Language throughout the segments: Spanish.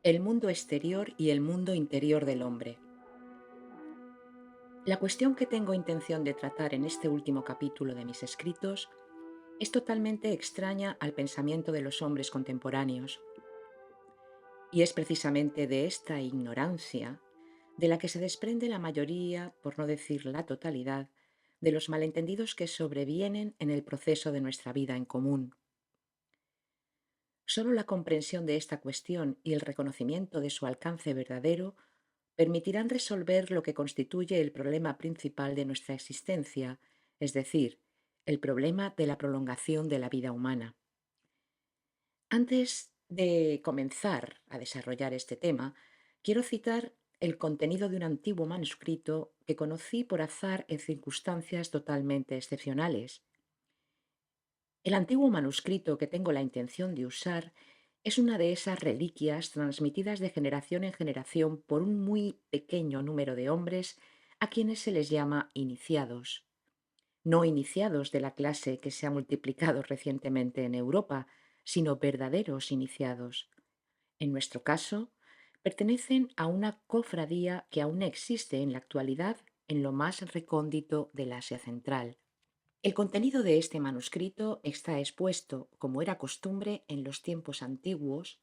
El mundo exterior y el mundo interior del hombre. La cuestión que tengo intención de tratar en este último capítulo de mis escritos es totalmente extraña al pensamiento de los hombres contemporáneos, y es precisamente de esta ignorancia de la que se desprende la mayoría, por no decir la totalidad, de los malentendidos que sobrevienen en el proceso de nuestra vida en común. Solo la comprensión de esta cuestión y el reconocimiento de su alcance verdadero permitirán resolver lo que constituye el problema principal de nuestra existencia, es decir, el problema de la prolongación de la vida humana. Antes de comenzar a desarrollar este tema, quiero citar el contenido de un antiguo manuscrito que conocí por azar en circunstancias totalmente excepcionales. El antiguo manuscrito que tengo la intención de usar es una de esas reliquias transmitidas de generación en generación por un muy pequeño número de hombres a quienes se les llama iniciados. No iniciados de la clase que se ha multiplicado recientemente en Europa, sino verdaderos iniciados. En nuestro caso, pertenecen a una cofradía que aún existe en la actualidad en lo más recóndito del Asia Central. El contenido de este manuscrito está expuesto, como era costumbre en los tiempos antiguos,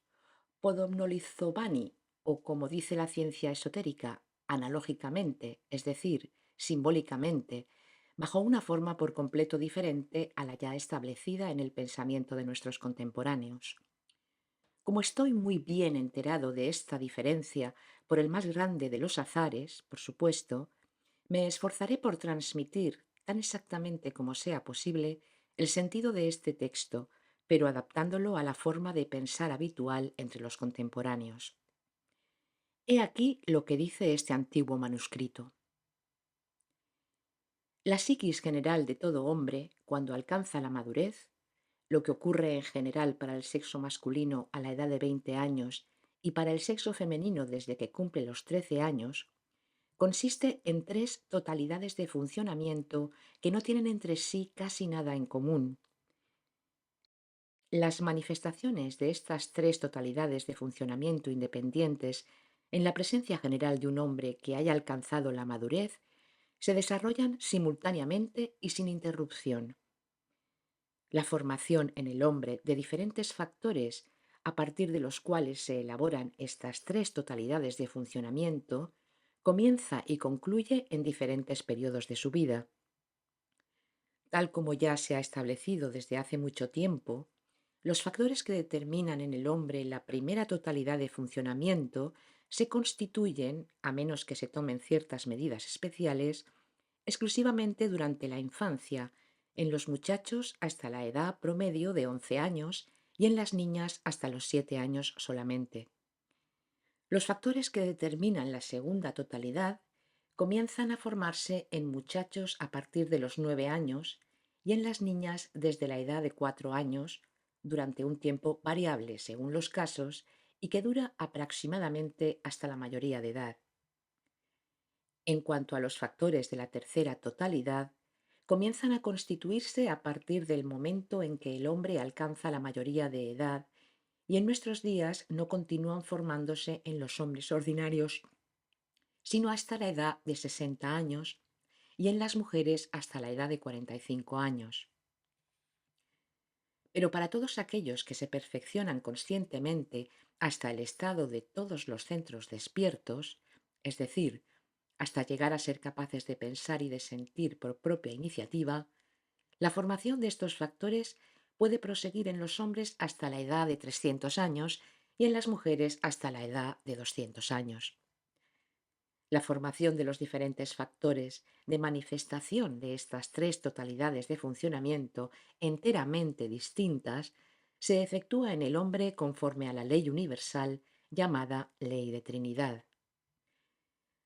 podomnolizobani, o como dice la ciencia esotérica, analógicamente, es decir, simbólicamente, bajo una forma por completo diferente a la ya establecida en el pensamiento de nuestros contemporáneos. Como estoy muy bien enterado de esta diferencia por el más grande de los azares, por supuesto, me esforzaré por transmitir, tan exactamente como sea posible, el sentido de este texto, pero adaptándolo a la forma de pensar habitual entre los contemporáneos. He aquí lo que dice este antiguo manuscrito. La psiquis general de todo hombre, cuando alcanza la madurez, lo que ocurre en general para el sexo masculino a la edad de 20 años y para el sexo femenino desde que cumple los 13 años, consiste en tres totalidades de funcionamiento que no tienen entre sí casi nada en común. Las manifestaciones de estas tres totalidades de funcionamiento independientes en la presencia general de un hombre que haya alcanzado la madurez se desarrollan simultáneamente y sin interrupción. La formación en el hombre de diferentes factores a partir de los cuales se elaboran estas tres totalidades de funcionamiento comienza y concluye en diferentes periodos de su vida. Tal como ya se ha establecido desde hace mucho tiempo, los factores que determinan en el hombre la primera totalidad de funcionamiento se constituyen, a menos que se tomen ciertas medidas especiales, exclusivamente durante la infancia, en los muchachos hasta la edad promedio de 11 años y en las niñas hasta los 7 años solamente. Los factores que determinan la segunda totalidad comienzan a formarse en muchachos a partir de los 9 años y en las niñas desde la edad de 4 años, durante un tiempo variable según los casos y que dura aproximadamente hasta la mayoría de edad. En cuanto a los factores de la tercera totalidad, comienzan a constituirse a partir del momento en que el hombre alcanza la mayoría de edad y en nuestros días no continúan formándose en los hombres ordinarios, sino hasta la edad de 60 años y en las mujeres hasta la edad de 45 años. Pero para todos aquellos que se perfeccionan conscientemente hasta el estado de todos los centros despiertos, es decir, hasta llegar a ser capaces de pensar y de sentir por propia iniciativa, la formación de estos factores puede proseguir en los hombres hasta la edad de 300 años y en las mujeres hasta la edad de 200 años. La formación de los diferentes factores de manifestación de estas tres totalidades de funcionamiento enteramente distintas se efectúa en el hombre conforme a la ley universal llamada ley de Trinidad.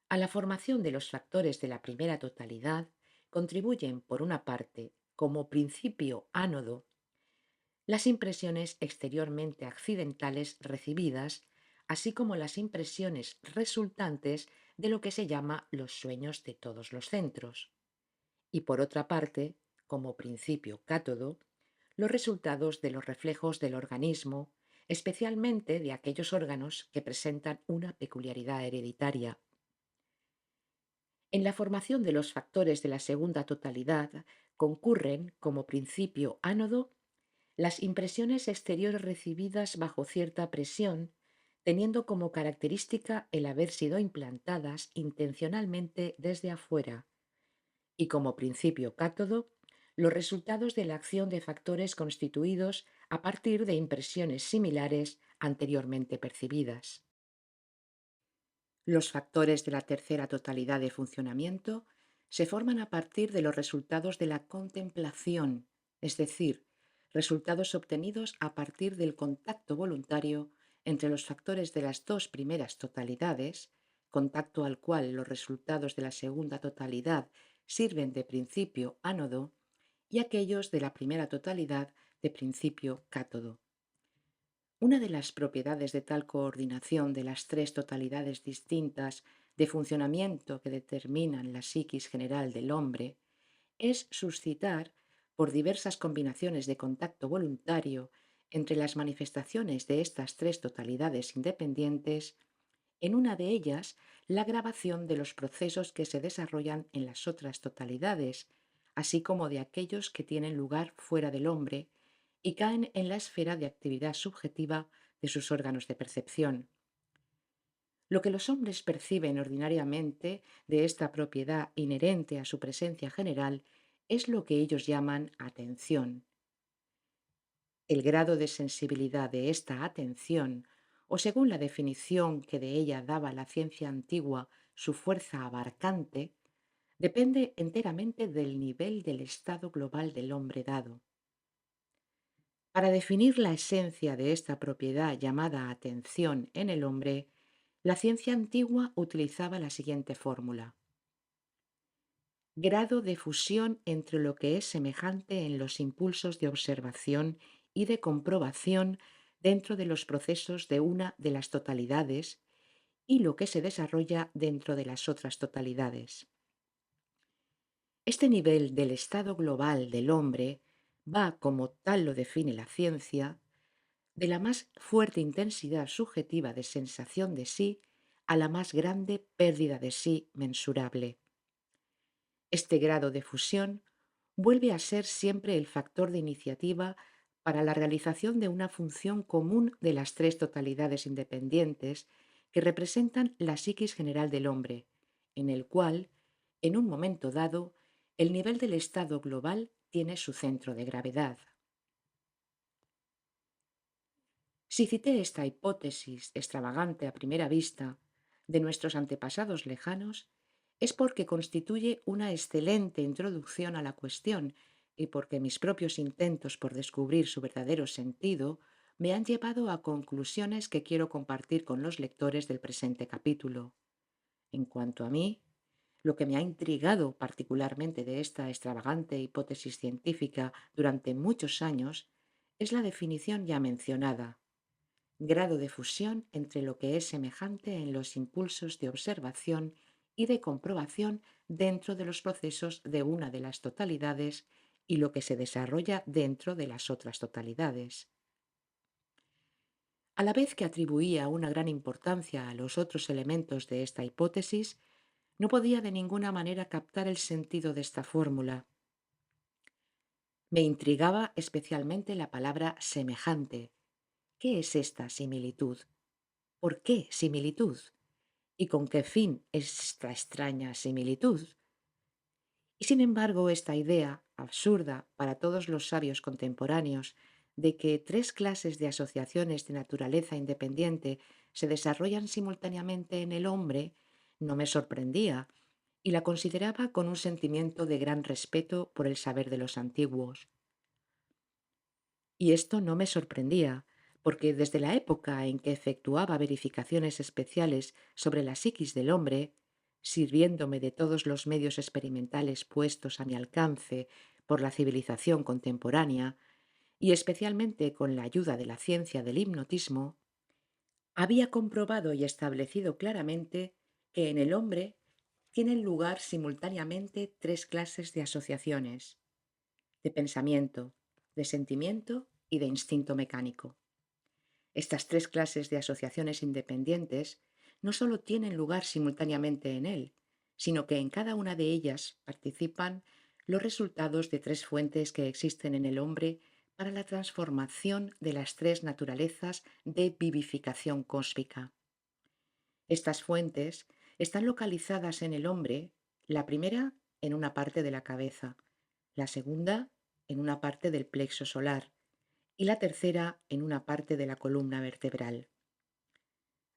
A la formación de los factores de la primera totalidad contribuyen, por una parte, como principio ánodo, las impresiones exteriormente accidentales recibidas, así como las impresiones resultantes de lo que se llama los sueños de todos los centros. Y por otra parte, como principio cátodo, los resultados de los reflejos del organismo, especialmente de aquellos órganos que presentan una peculiaridad hereditaria. En la formación de los factores de la segunda totalidad concurren, como principio ánodo, las impresiones exteriores recibidas bajo cierta presión, teniendo como característica el haber sido implantadas intencionalmente desde afuera, y como principio cátodo, los resultados de la acción de factores constituidos a partir de impresiones similares anteriormente percibidas. Los factores de la tercera totalidad de funcionamiento se forman a partir de los resultados de la contemplación, es decir, resultados obtenidos a partir del contacto voluntario entre los factores de las dos primeras totalidades, contacto al cual los resultados de la segunda totalidad sirven de principio ánodo, y aquellos de la primera totalidad de principio cátodo. Una de las propiedades de tal coordinación de las tres totalidades distintas de funcionamiento que determinan la psiquis general del hombre es suscitar, por diversas combinaciones de contacto voluntario entre las manifestaciones de estas tres totalidades independientes, en una de ellas la grabación de los procesos que se desarrollan en las otras totalidades, así como de aquellos que tienen lugar fuera del hombre y caen en la esfera de actividad subjetiva de sus órganos de percepción. Lo que los hombres perciben ordinariamente de esta propiedad inherente a su presencia general es lo que ellos llaman atención. El grado de sensibilidad de esta atención, o según la definición que de ella daba la ciencia antigua, su fuerza abarcante, depende enteramente del nivel del estado global del hombre dado. Para definir la esencia de esta propiedad llamada atención en el hombre, la ciencia antigua utilizaba la siguiente fórmula: grado de fusión entre lo que es semejante en los impulsos de observación y de comprobación dentro de los procesos de una de las totalidades y lo que se desarrolla dentro de las otras totalidades. Este nivel del estado global del hombre va, como tal lo define la ciencia, de la más fuerte intensidad subjetiva de sensación de sí a la más grande pérdida de sí mensurable. Este grado de fusión vuelve a ser siempre el factor de iniciativa para la realización de una función común de las tres totalidades independientes que representan la psiquis general del hombre, en el cual, en un momento dado, el nivel del estado global tiene su centro de gravedad. Si cité esta hipótesis extravagante a primera vista de nuestros antepasados lejanos, es porque constituye una excelente introducción a la cuestión y porque mis propios intentos por descubrir su verdadero sentido me han llevado a conclusiones que quiero compartir con los lectores del presente capítulo. En cuanto a mí, lo que me ha intrigado particularmente de esta extravagante hipótesis científica durante muchos años es la definición ya mencionada: grado de fusión entre lo que es semejante en los impulsos de observación y de comprobación dentro de los procesos de una de las totalidades y lo que se desarrolla dentro de las otras totalidades. A la vez que atribuía una gran importancia a los otros elementos de esta hipótesis, no podía de ninguna manera captar el sentido de esta fórmula. Me intrigaba especialmente la palabra semejante. ¿Qué es esta similitud? ¿Por qué similitud? ¿Y con qué fin esta extraña similitud? Y sin embargo, esta idea, absurda para todos los sabios contemporáneos, de que tres clases de asociaciones de naturaleza independiente se desarrollan simultáneamente en el hombre, no me sorprendía y la consideraba con un sentimiento de gran respeto por el saber de los antiguos. Y esto no me sorprendía, porque desde la época en que efectuaba verificaciones especiales sobre la psiquis del hombre, sirviéndome de todos los medios experimentales puestos a mi alcance por la civilización contemporánea, y especialmente con la ayuda de la ciencia del hipnotismo, había comprobado y establecido claramente que en el hombre tienen lugar simultáneamente tres clases de asociaciones: de pensamiento, de sentimiento y de instinto mecánico. Estas tres clases de asociaciones independientes no solo tienen lugar simultáneamente en él, sino que en cada una de ellas participan los resultados de tres fuentes que existen en el hombre para la transformación de las tres naturalezas de vivificación cósmica. Estas fuentes están localizadas en el hombre, la primera en una parte de la cabeza, la segunda en una parte del plexo solar y la tercera en una parte de la columna vertebral.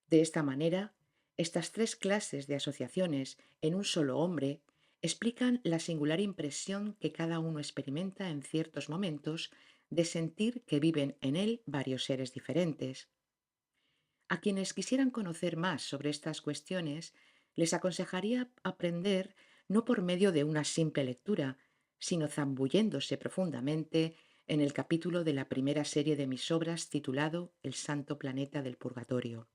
De esta manera, estas tres clases de asociaciones en un solo hombre explican la singular impresión que cada uno experimenta en ciertos momentos de sentir que viven en él varios seres diferentes. A quienes quisieran conocer más sobre estas cuestiones, les aconsejaría aprender no por medio de una simple lectura, sino zambulléndose profundamente en el capítulo de la primera serie de mis obras titulado El Santo Planeta del Purgatorio.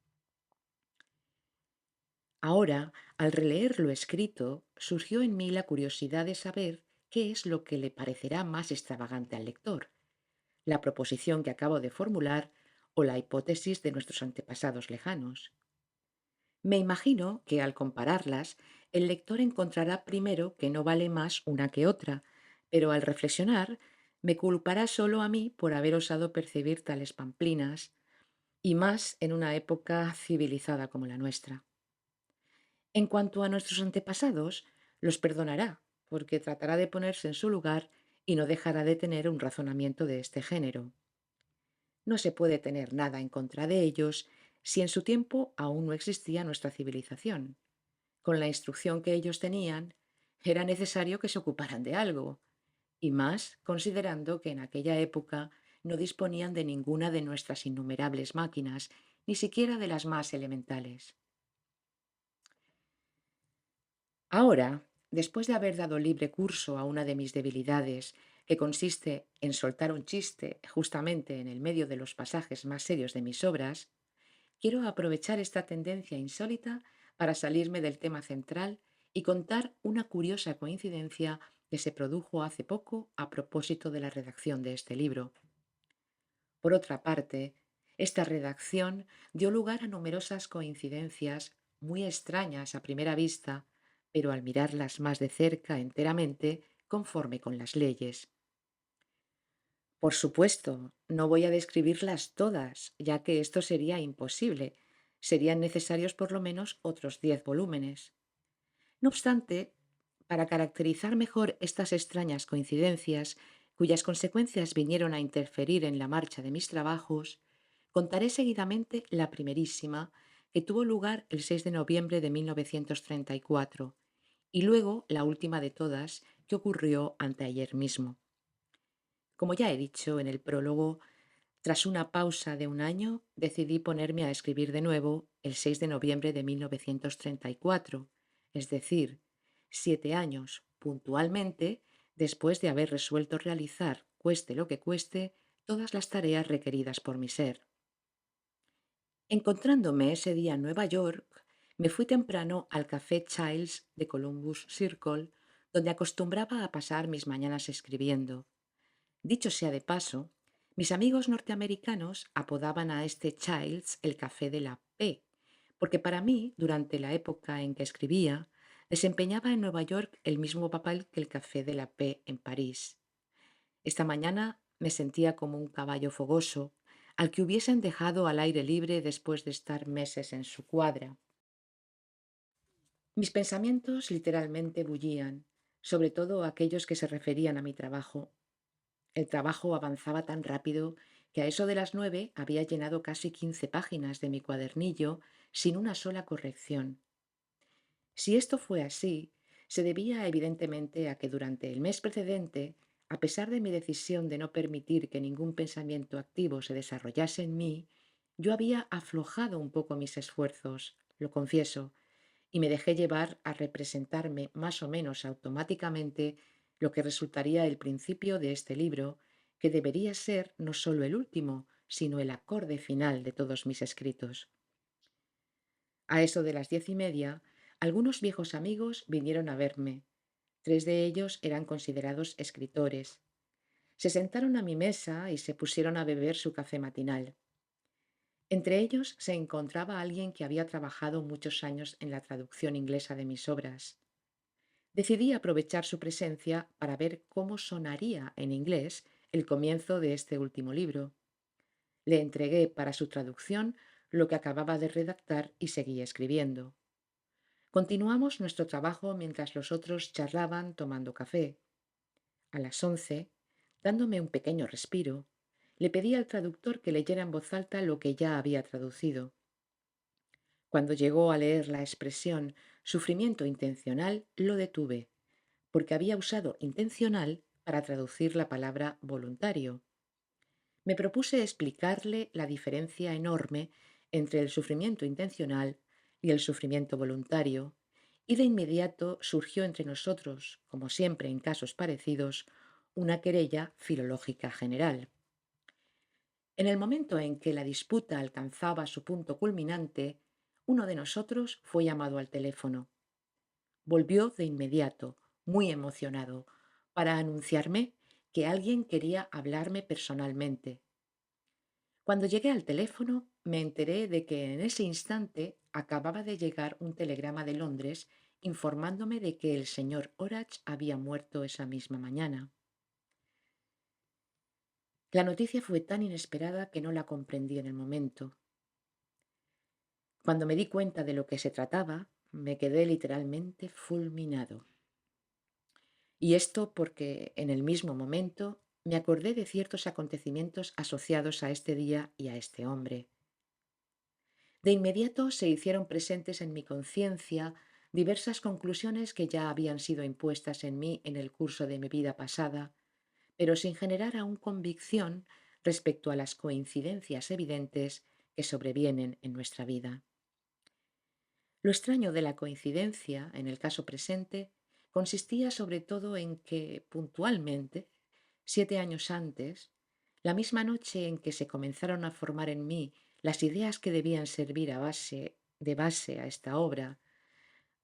Ahora, al releer lo escrito, surgió en mí la curiosidad de saber qué es lo que le parecerá más extravagante al lector, la proposición que acabo de formular o la hipótesis de nuestros antepasados lejanos. Me imagino que al compararlas, el lector encontrará primero que no vale más una que otra, pero al reflexionar me culpará solo a mí por haber osado percibir tales pamplinas, y más en una época civilizada como la nuestra. En cuanto a nuestros antepasados, los perdonará, porque tratará de ponerse en su lugar y no dejará de tener un razonamiento de este género. No se puede tener nada en contra de ellos si en su tiempo aún no existía nuestra civilización. Con la instrucción que ellos tenían, era necesario que se ocuparan de algo, y más considerando que en aquella época no disponían de ninguna de nuestras innumerables máquinas, ni siquiera de las más elementales. Ahora, después de haber dado libre curso a una de mis debilidades, que consiste en soltar un chiste justamente en el medio de los pasajes más serios de mis obras, quiero aprovechar esta tendencia insólita para salirme del tema central y contar una curiosa coincidencia que se produjo hace poco a propósito de la redacción de este libro. Por otra parte, esta redacción dio lugar a numerosas coincidencias muy extrañas a primera vista, pero al mirarlas más de cerca enteramente conforme con las leyes. Por supuesto, no voy a describirlas todas, ya que esto sería imposible. Serían necesarios por lo menos otros 10 volúmenes. No obstante, para caracterizar mejor estas extrañas coincidencias, cuyas consecuencias vinieron a interferir en la marcha de mis trabajos, contaré seguidamente la primerísima, que tuvo lugar el 6 de noviembre de 1934, y luego la última de todas, que ocurrió anteayer mismo. Como ya he dicho en el prólogo, tras una pausa de un año, decidí ponerme a escribir de nuevo el 6 de noviembre de 1934, es decir, 7 años puntualmente después de haber resuelto realizar, cueste lo que cueste, todas las tareas requeridas por mi ser. Encontrándome ese día en Nueva York, me fui temprano al Café Childs de Columbus Circle, donde acostumbraba a pasar mis mañanas escribiendo. Dicho sea de paso, mis amigos norteamericanos apodaban a este Childs el café de la P, porque para mí, durante la época en que escribía, desempeñaba en Nueva York el mismo papel que el café de la P en París. Esta mañana me sentía como un caballo fogoso al que hubiesen dejado al aire libre después de estar meses en su cuadra. Mis pensamientos literalmente bullían, sobre todo aquellos que se referían a mi trabajo. El trabajo avanzaba tan rápido que a eso de las 9 había llenado casi 15 páginas de mi cuadernillo sin una sola corrección. Si esto fue así, se debía evidentemente a que durante el mes precedente, a pesar de mi decisión de no permitir que ningún pensamiento activo se desarrollase en mí, yo había aflojado un poco mis esfuerzos, lo confieso, y me dejé llevar a representarme más o menos automáticamente lo que resultaría el principio de este libro, que debería ser no solo el último, sino el acorde final de todos mis escritos. A eso de las 10:30, algunos viejos amigos vinieron a verme. 3 de ellos eran considerados escritores. Se sentaron a mi mesa y se pusieron a beber su café matinal. Entre ellos se encontraba alguien que había trabajado muchos años en la traducción inglesa de mis obras. Decidí aprovechar su presencia para ver cómo sonaría en inglés el comienzo de este último libro. Le entregué para su traducción lo que acababa de redactar y seguí escribiendo. Continuamos nuestro trabajo mientras los otros charlaban tomando café. A las 11, dándome un pequeño respiro, le pedí al traductor que leyera en voz alta lo que ya había traducido. Cuando llegó a leer la expresión sufrimiento intencional, lo detuve, porque había usado intencional para traducir la palabra voluntario. Me propuse explicarle la diferencia enorme entre el sufrimiento intencional y el sufrimiento voluntario, y de inmediato surgió entre nosotros, como siempre en casos parecidos, una querella filológica general. En el momento en que la disputa alcanzaba su punto culminante, uno de nosotros fue llamado al teléfono. Volvió de inmediato, muy emocionado, para anunciarme que alguien quería hablarme personalmente. Cuando llegué al teléfono, me enteré de que en ese instante acababa de llegar un telegrama de Londres informándome de que el señor Orach había muerto esa misma mañana. La noticia fue tan inesperada que no la comprendí en el momento. Cuando me di cuenta de lo que se trataba, me quedé literalmente fulminado. Y esto porque en el mismo momento me acordé de ciertos acontecimientos asociados a este día y a este hombre. De inmediato se hicieron presentes en mi conciencia diversas conclusiones que ya habían sido impuestas en mí en el curso de mi vida pasada, pero sin generar aún convicción respecto a las coincidencias evidentes que sobrevienen en nuestra vida. Lo extraño de la coincidencia, en el caso presente, consistía sobre todo en que, puntualmente, 7 años antes, la misma noche en que se comenzaron a formar en mí las ideas que debían servir de base a esta obra,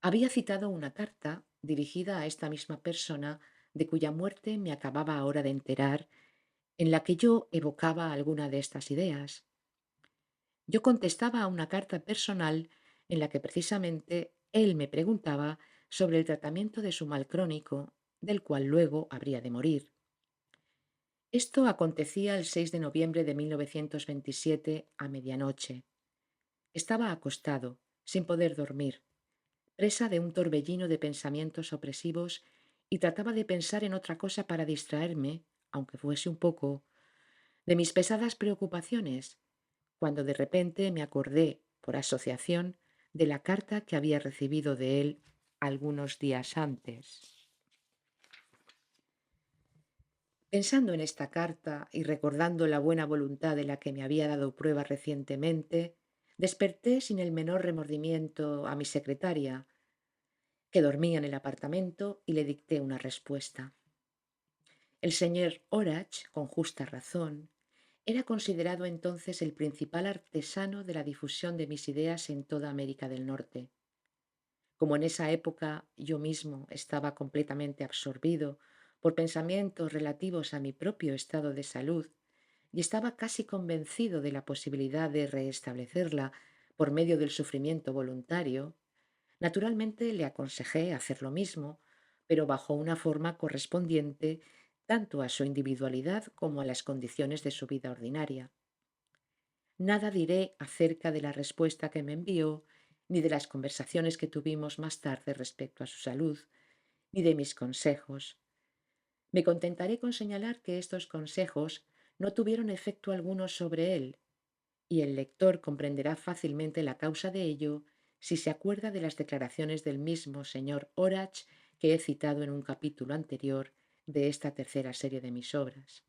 había citado una carta dirigida a esta misma persona de cuya muerte me acababa ahora de enterar, en la que yo evocaba alguna de estas ideas. Yo contestaba a una carta personal en la que precisamente él me preguntaba sobre el tratamiento de su mal crónico, del cual luego habría de morir. Esto acontecía el 6 de noviembre de 1927 a medianoche. Estaba acostado, sin poder dormir, presa de un torbellino de pensamientos opresivos, y trataba de pensar en otra cosa para distraerme, aunque fuese un poco, de mis pesadas preocupaciones, cuando de repente me acordé, por asociación, de la carta que había recibido de él algunos días antes. Pensando en esta carta y recordando la buena voluntad de la que me había dado prueba recientemente, desperté sin el menor remordimiento a mi secretaria, que dormía en el apartamento, y le dicté una respuesta. El señor Orach, con justa razón, era considerado entonces el principal artesano de la difusión de mis ideas en toda América del Norte. Como en esa época yo mismo estaba completamente absorbido por pensamientos relativos a mi propio estado de salud y estaba casi convencido de la posibilidad de restablecerla por medio del sufrimiento voluntario, naturalmente le aconsejé hacer lo mismo, pero bajo una forma correspondiente tanto a su individualidad como a las condiciones de su vida ordinaria. Nada diré acerca de la respuesta que me envió, ni de las conversaciones que tuvimos más tarde respecto a su salud, ni de mis consejos. Me contentaré con señalar que estos consejos no tuvieron efecto alguno sobre él, y el lector comprenderá fácilmente la causa de ello si se acuerda de las declaraciones del mismo señor Orach que he citado en un capítulo anterior de esta tercera serie de mis obras.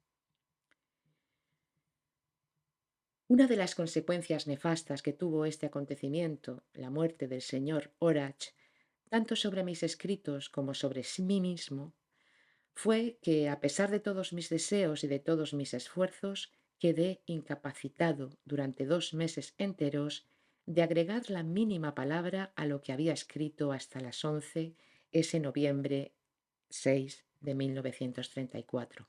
Una de las consecuencias nefastas que tuvo este acontecimiento, la muerte del señor Orach, tanto sobre mis escritos como sobre mí mismo, fue que, a pesar de todos mis deseos y de todos mis esfuerzos, quedé incapacitado durante 2 meses enteros de agregar la mínima palabra a lo que había escrito hasta las 11 ese noviembre 6 de 1934.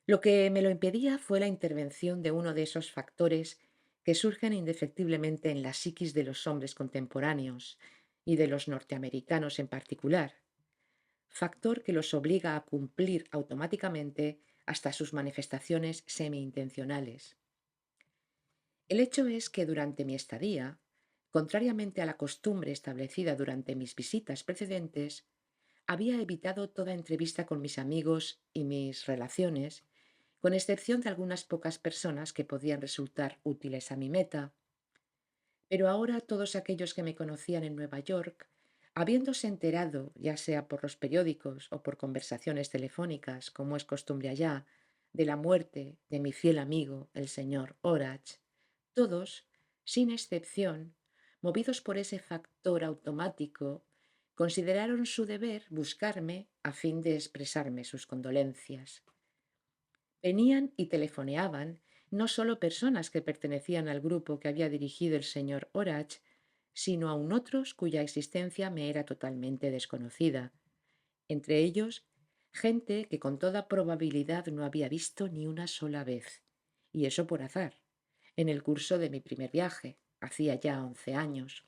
Lo que me lo impedía fue la intervención de uno de esos factores que surgen indefectiblemente en la psiquis de los hombres contemporáneos y de los norteamericanos en particular, factor que los obliga a cumplir automáticamente hasta sus manifestaciones semi-intencionales. El hecho es que durante mi estadía, contrariamente a la costumbre establecida durante mis visitas precedentes, había evitado toda entrevista con mis amigos y mis relaciones, con excepción de algunas pocas personas que podían resultar útiles a mi meta, pero ahora todos aquellos que me conocían en Nueva York, habiéndose enterado, ya sea por los periódicos o por conversaciones telefónicas, como es costumbre allá, de la muerte de mi fiel amigo, el señor Orach, todos, sin excepción, movidos por ese factor automático, consideraron su deber buscarme a fin de expresarme sus condolencias. Venían y telefoneaban no solo personas que pertenecían al grupo que había dirigido el señor Orach, sino aun otros cuya existencia me era totalmente desconocida. Entre ellos, gente que con toda probabilidad no había visto ni una sola vez, y eso por azar, en el curso de mi primer viaje, hacía ya 11 años.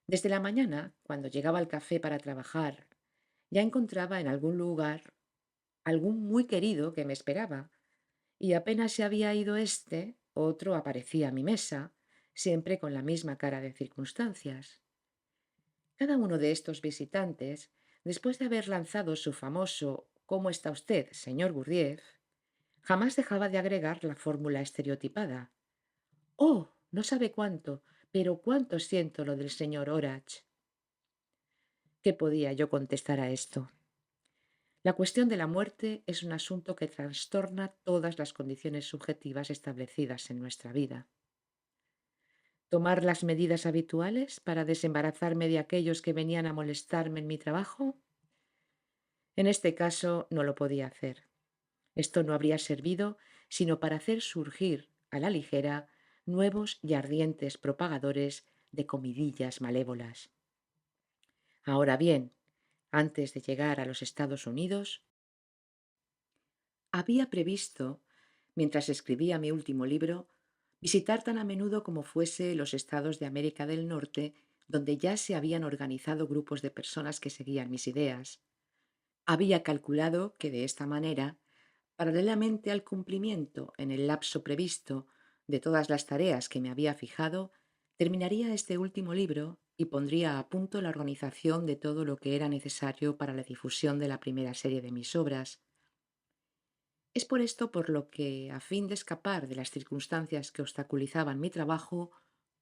Desde la mañana, cuando llegaba al café para trabajar, ya encontraba en algún lugar algún muy querido que me esperaba, y apenas se había ido éste, otro aparecía a mi mesa, siempre con la misma cara de circunstancias. Cada uno de estos visitantes, después de haber lanzado su famoso «¿Cómo está usted, señor Gurdjieff?», jamás dejaba de agregar la fórmula estereotipada: «Oh, no sabe cuánto, pero cuánto siento lo del señor Orach». ¿Qué podía yo contestar a esto? La cuestión de la muerte es un asunto que trastorna todas las condiciones subjetivas establecidas en nuestra vida. ¿Tomar las medidas habituales para desembarazarme de aquellos que venían a molestarme en mi trabajo? En este caso no lo podía hacer. Esto no habría servido sino para hacer surgir, a la ligera, nuevos y ardientes propagadores de comidillas malévolas. Ahora bien, antes de llegar a los Estados Unidos, había previsto, mientras escribía mi último libro, visitar tan a menudo como fuese los estados de América del Norte, donde ya se habían organizado grupos de personas que seguían mis ideas. Había calculado que de esta manera, paralelamente al cumplimiento en el lapso previsto de todas las tareas que me había fijado, terminaría este último libro y pondría a punto la organización de todo lo que era necesario para la difusión de la primera serie de mis obras. Es por esto por lo que, a fin de escapar de las circunstancias que obstaculizaban mi trabajo,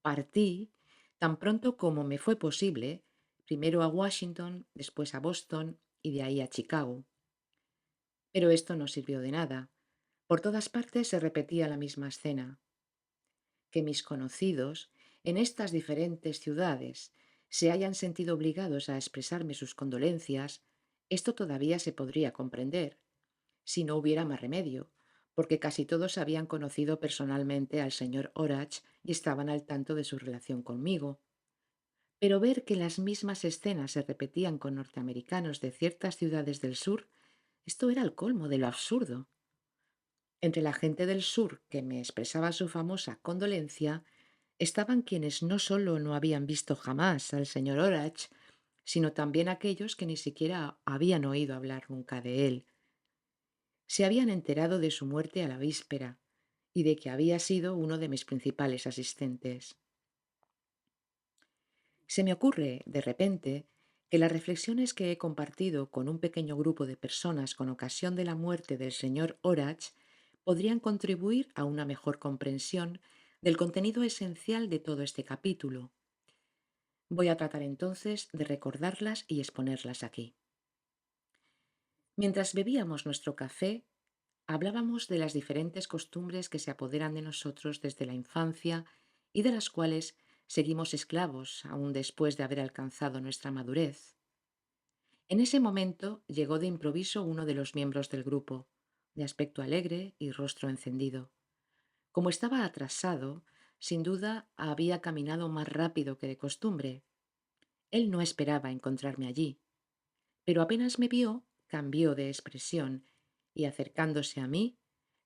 partí, tan pronto como me fue posible, primero a Washington, después a Boston y de ahí a Chicago. Pero esto no sirvió de nada. Por todas partes se repetía la misma escena. Que mis conocidos, en estas diferentes ciudades, se hayan sentido obligados a expresarme sus condolencias, esto todavía se podría comprender si no hubiera más remedio, porque casi todos habían conocido personalmente al señor Orach y estaban al tanto de su relación conmigo. Pero ver que las mismas escenas se repetían con norteamericanos de ciertas ciudades del sur, esto era el colmo de lo absurdo. Entre la gente del sur que me expresaba su famosa condolencia, estaban quienes no solo no habían visto jamás al señor Orach, sino también aquellos que ni siquiera habían oído hablar nunca de él. Se habían enterado de su muerte a la víspera y de que había sido uno de mis principales asistentes. Se me ocurre, de repente, que las reflexiones que he compartido con un pequeño grupo de personas con ocasión de la muerte del señor Orach podrían contribuir a una mejor comprensión del contenido esencial de todo este capítulo. Voy a tratar entonces de recordarlas y exponerlas aquí. Mientras bebíamos nuestro café, hablábamos de las diferentes costumbres que se apoderan de nosotros desde la infancia y de las cuales seguimos esclavos aún después de haber alcanzado nuestra madurez. En ese momento llegó de improviso uno de los miembros del grupo, de aspecto alegre y rostro encendido. Como estaba atrasado, sin duda había caminado más rápido que de costumbre. Él no esperaba encontrarme allí, pero apenas me vio, cambió de expresión y acercándose a mí,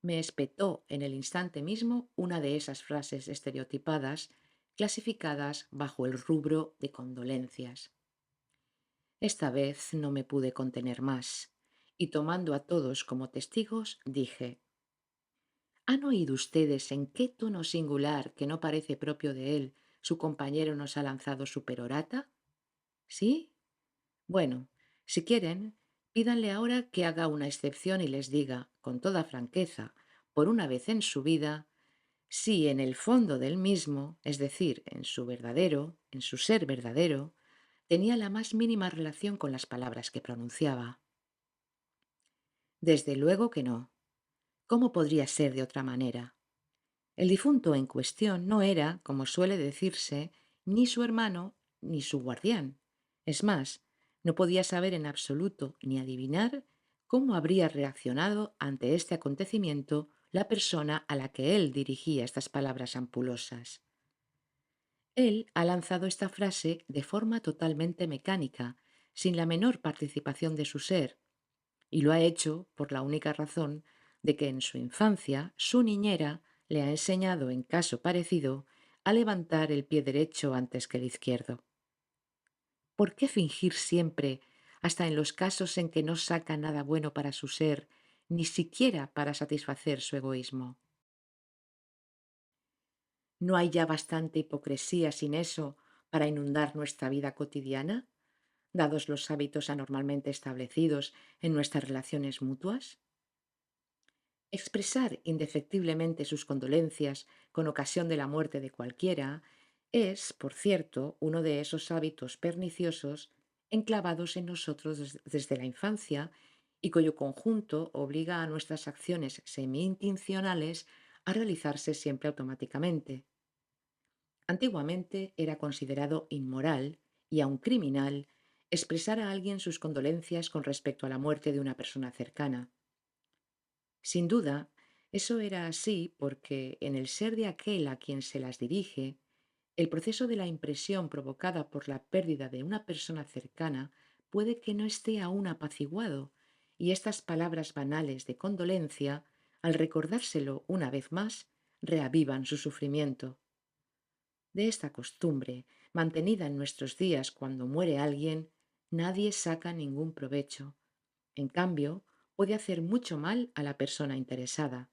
me espetó en el instante mismo una de esas frases estereotipadas clasificadas bajo el rubro de condolencias. Esta vez no me pude contener más, y tomando a todos como testigos, dije: ¿Han oído ustedes en qué tono singular, que no parece propio de él, su compañero nos ha lanzado su perorata? ¿Sí? Bueno, si quieren, pídanle ahora que haga una excepción y les diga, con toda franqueza, por una vez en su vida, si en el fondo del mismo, es decir, en su verdadero, en su ser verdadero, tenía la más mínima relación con las palabras que pronunciaba. Desde luego que no. ¿Cómo podría ser de otra manera? El difunto en cuestión no era, como suele decirse, ni su hermano ni su guardián. Es más, no podía saber en absoluto ni adivinar cómo habría reaccionado ante este acontecimiento la persona a la que él dirigía estas palabras ampulosas. Él ha lanzado esta frase de forma totalmente mecánica, sin la menor participación de su ser, y lo ha hecho por la única razón de que en su infancia su niñera le ha enseñado, en caso parecido, a levantar el pie derecho antes que el izquierdo. ¿Por qué fingir siempre, hasta en los casos en que no saca nada bueno para su ser, ni siquiera para satisfacer su egoísmo? ¿No hay ya bastante hipocresía sin eso para inundar nuestra vida cotidiana, dados los hábitos anormalmente establecidos en nuestras relaciones mutuas? Expresar indefectiblemente sus condolencias con ocasión de la muerte de cualquiera es, por cierto, uno de esos hábitos perniciosos enclavados en nosotros desde la infancia y cuyo conjunto obliga a nuestras acciones semi-intencionales a realizarse siempre automáticamente. Antiguamente era considerado inmoral y aun criminal expresar a alguien sus condolencias con respecto a la muerte de una persona cercana. Sin duda, eso era así porque en el ser de aquel a quien se las dirige, el proceso de la impresión provocada por la pérdida de una persona cercana puede que no esté aún apaciguado, y estas palabras banales de condolencia, al recordárselo una vez más, reavivan su sufrimiento. De esta costumbre, mantenida en nuestros días cuando muere alguien, nadie saca ningún provecho. En cambio, puede hacer mucho mal a la persona interesada.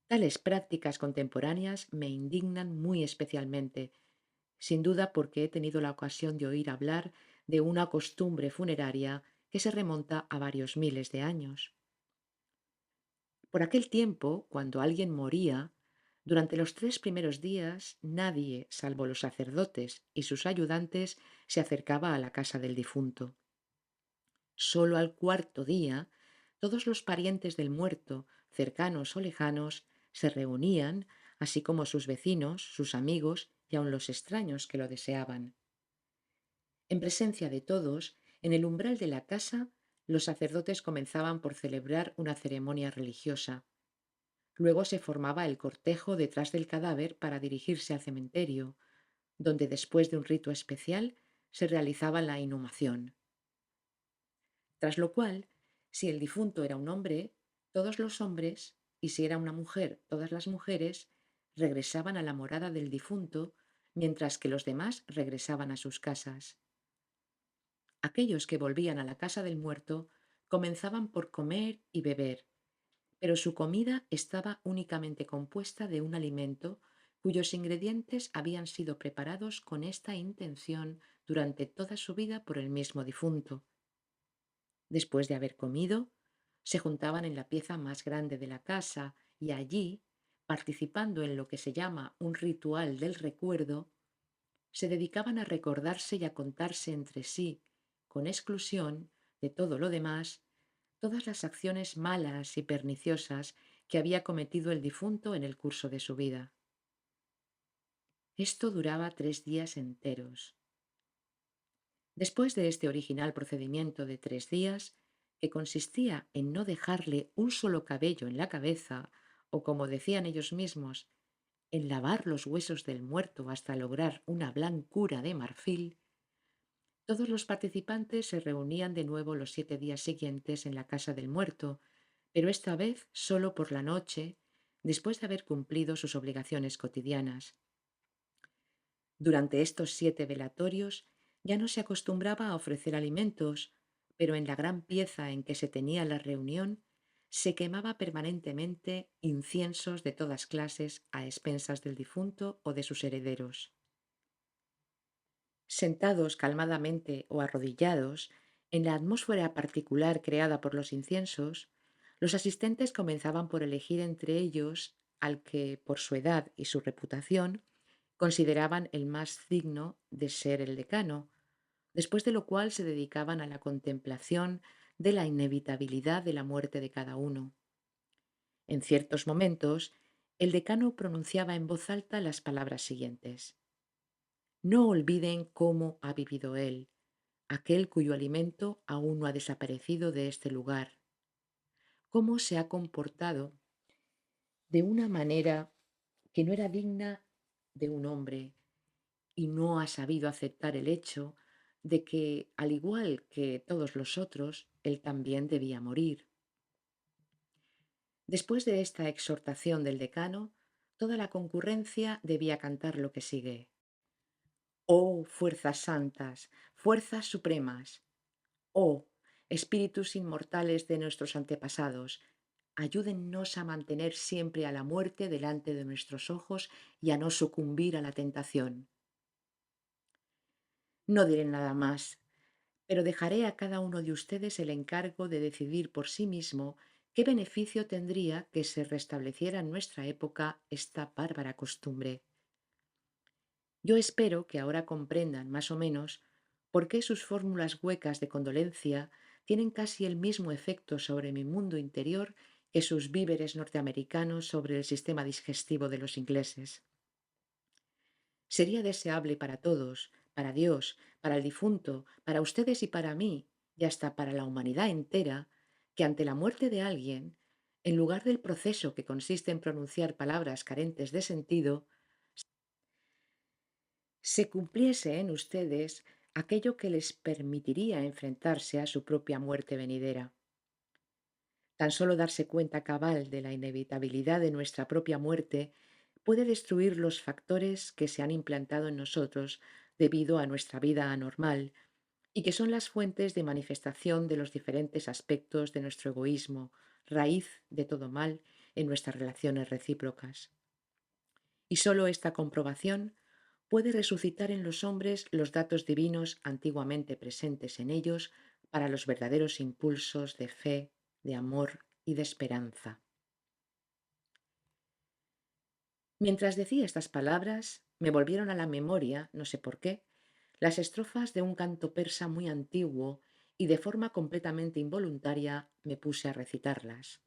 Tales prácticas contemporáneas me indignan muy especialmente, sin duda porque he tenido la ocasión de oír hablar de una costumbre funeraria que se remonta a varios miles de años. Por aquel tiempo, cuando alguien moría, durante los 3 primeros días nadie, salvo los sacerdotes y sus ayudantes, se acercaba a la casa del difunto. Solo al cuarto día, todos los parientes del muerto, cercanos o lejanos, se reunían, así como sus vecinos, sus amigos y aun los extraños que lo deseaban. En presencia de todos, en el umbral de la casa, los sacerdotes comenzaban por celebrar una ceremonia religiosa. Luego se formaba el cortejo detrás del cadáver para dirigirse al cementerio, donde después de un rito especial se realizaba la inhumación. Tras lo cual, si el difunto era un hombre, todos los hombres, y si era una mujer, todas las mujeres, regresaban a la morada del difunto, mientras que los demás regresaban a sus casas. Aquellos que volvían a la casa del muerto comenzaban por comer y beber, pero su comida estaba únicamente compuesta de un alimento cuyos ingredientes habían sido preparados con esta intención durante toda su vida por el mismo difunto. Después de haber comido, se juntaban en la pieza más grande de la casa y allí, participando en lo que se llama un ritual del recuerdo, se dedicaban a recordarse y a contarse entre sí, con exclusión de todo lo demás, todas las acciones malas y perniciosas que había cometido el difunto en el curso de su vida. Esto duraba 3 días enteros. Después de este original procedimiento de 3 días, que consistía en no dejarle un solo cabello en la cabeza, o como decían ellos mismos, en lavar los huesos del muerto hasta lograr una blancura de marfil, Todos los participantes se reunían de nuevo los 7 días siguientes en la casa del muerto, pero esta vez solo por la noche, después de haber cumplido sus obligaciones cotidianas. Durante estos 7 velatorios ya no se acostumbraba a ofrecer alimentos, pero en la gran pieza en que se tenía la reunión se quemaba permanentemente inciensos de todas clases a expensas del difunto o de sus herederos. Sentados calmadamente o arrodillados, en la atmósfera particular creada por los inciensos, los asistentes comenzaban por elegir entre ellos al que, por su edad y su reputación, consideraban el más digno de ser el decano, después de lo cual se dedicaban a la contemplación de la inevitabilidad de la muerte de cada uno. En ciertos momentos, el decano pronunciaba en voz alta las palabras siguientes: no olviden cómo ha vivido él, aquel cuyo alimento aún no ha desaparecido de este lugar, cómo se ha comportado de una manera que no era digna de un hombre y no ha sabido aceptar el hecho de que, al igual que todos los otros, él también debía morir. Después de esta exhortación del decano, toda la concurrencia debía cantar lo que sigue: oh fuerzas santas, fuerzas supremas, oh espíritus inmortales de nuestros antepasados, ayúdennos a mantener siempre a la muerte delante de nuestros ojos y a no sucumbir a la tentación. No diré nada más, pero dejaré a cada uno de ustedes el encargo de decidir por sí mismo qué beneficio tendría que se restableciera en nuestra época esta bárbara costumbre. Yo espero que ahora comprendan más o menos por qué sus fórmulas huecas de condolencia tienen casi el mismo efecto sobre mi mundo interior que sus víveres norteamericanos sobre el sistema digestivo de los ingleses. Sería deseable para todos, para Dios, para el difunto, para ustedes y para mí, y hasta para la humanidad entera, que ante la muerte de alguien, en lugar del proceso que consiste en pronunciar palabras carentes de sentido, se cumpliese en ustedes aquello que les permitiría enfrentarse a su propia muerte venidera. Tan solo darse cuenta cabal de la inevitabilidad de nuestra propia muerte puede destruir los factores que se han implantado en nosotros debido a nuestra vida anormal y que son las fuentes de manifestación de los diferentes aspectos de nuestro egoísmo, raíz de todo mal en nuestras relaciones recíprocas. Y sólo esta comprobación puede resucitar en los hombres los datos divinos antiguamente presentes en ellos para los verdaderos impulsos de fe, de amor y de esperanza. Mientras decía estas palabras, me volvieron a la memoria, no sé por qué, las estrofas de un canto persa muy antiguo y de forma completamente involuntaria me puse a recitarlas.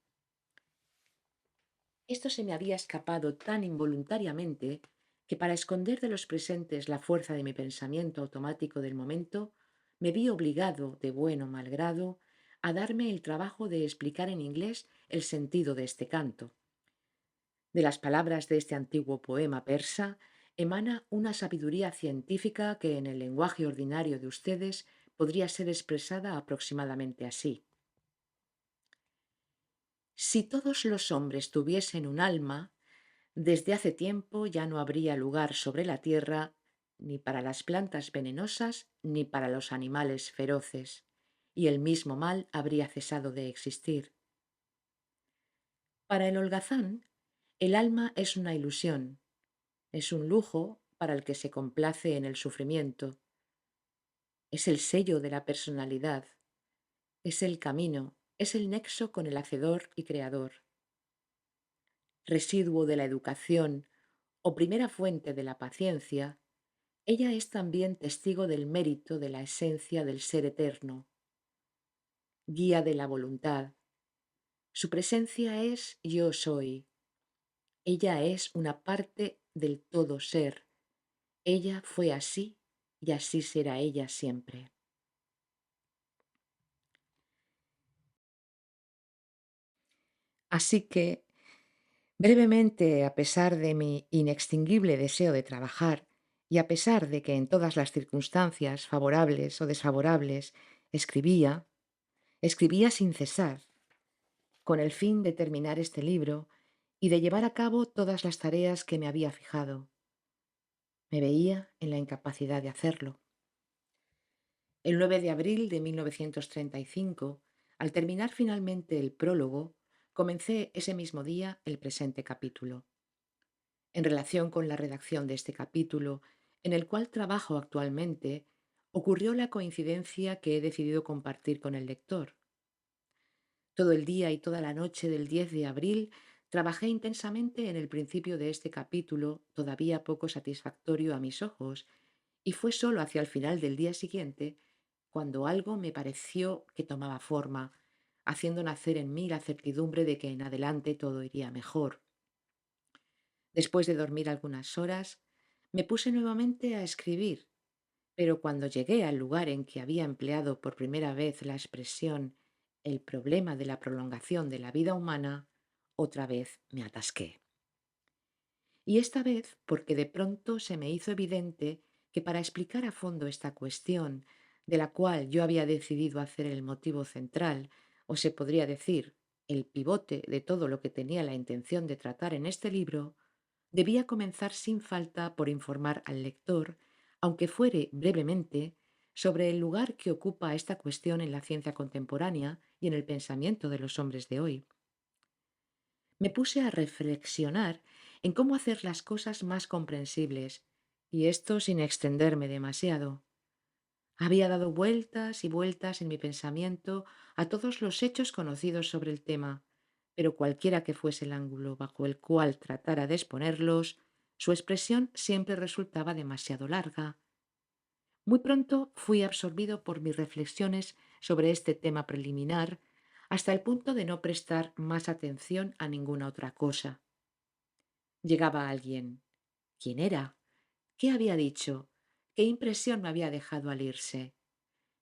Esto se me había escapado tan involuntariamente que, para esconder de los presentes la fuerza de mi pensamiento automático del momento, me vi obligado, de buen o mal grado, a darme el trabajo de explicar en inglés el sentido de este canto. De las palabras de este antiguo poema persa emana una sabiduría científica que en el lenguaje ordinario de ustedes podría ser expresada aproximadamente así: si todos los hombres tuviesen un alma, desde hace tiempo ya no habría lugar sobre la tierra ni para las plantas venenosas ni para los animales feroces, y el mismo mal habría cesado de existir. Para el holgazán, el alma es una ilusión, es un lujo para el que se complace en el sufrimiento, es el sello de la personalidad, es el camino, es el nexo con el Hacedor y Creador, residuo de la educación o primera fuente de la paciencia. Ella es también testigo del mérito de la esencia del ser eterno, guía de la voluntad. Su presencia es yo soy. Ella es una parte del todo ser. Ella fue así y así será ella siempre. Así que, brevemente, a pesar de mi inextinguible deseo de trabajar Y a pesar de que en todas las circunstancias, favorables o desfavorables, escribía sin cesar, con el fin de terminar este libro y de llevar a cabo todas las tareas que me había fijado. Me veía en la incapacidad de hacerlo. El 9 de abril de 1935, al terminar finalmente el prólogo, comencé ese mismo día el presente capítulo. En relación con la redacción de este capítulo, en el cual trabajo actualmente, ocurrió la coincidencia que he decidido compartir con el lector. Todo el día y toda la noche del 10 de abril trabajé intensamente en el principio de este capítulo, todavía poco satisfactorio a mis ojos, y fue solo hacia el final del día siguiente cuando algo me pareció que tomaba forma, haciendo nacer en mí la certidumbre de que en adelante todo iría mejor. Después de dormir algunas horas, me puse nuevamente a escribir, pero cuando llegué al lugar en que había empleado por primera vez la expresión el problema de la prolongación de la vida humana, otra vez me atasqué. Y esta vez porque de pronto se me hizo evidente que para explicar a fondo esta cuestión, de la cual yo había decidido hacer el motivo central, o se podría decir, el pivote de todo lo que tenía la intención de tratar en este libro, debía comenzar sin falta por informar al lector, aunque fuere brevemente, sobre el lugar que ocupa esta cuestión en la ciencia contemporánea y en el pensamiento de los hombres de hoy. Me puse a reflexionar en cómo hacer las cosas más comprensibles, y esto sin extenderme demasiado. Había dado vueltas y vueltas en mi pensamiento a todos los hechos conocidos sobre el tema, pero cualquiera que fuese el ángulo bajo el cual tratara de exponerlos, su expresión siempre resultaba demasiado larga. Muy pronto fui absorbido por mis reflexiones sobre este tema preliminar, hasta el punto de no prestar más atención a ninguna otra cosa. Llegaba alguien. ¿Quién era? ¿Qué había dicho? ¿Qué impresión me había dejado al irse?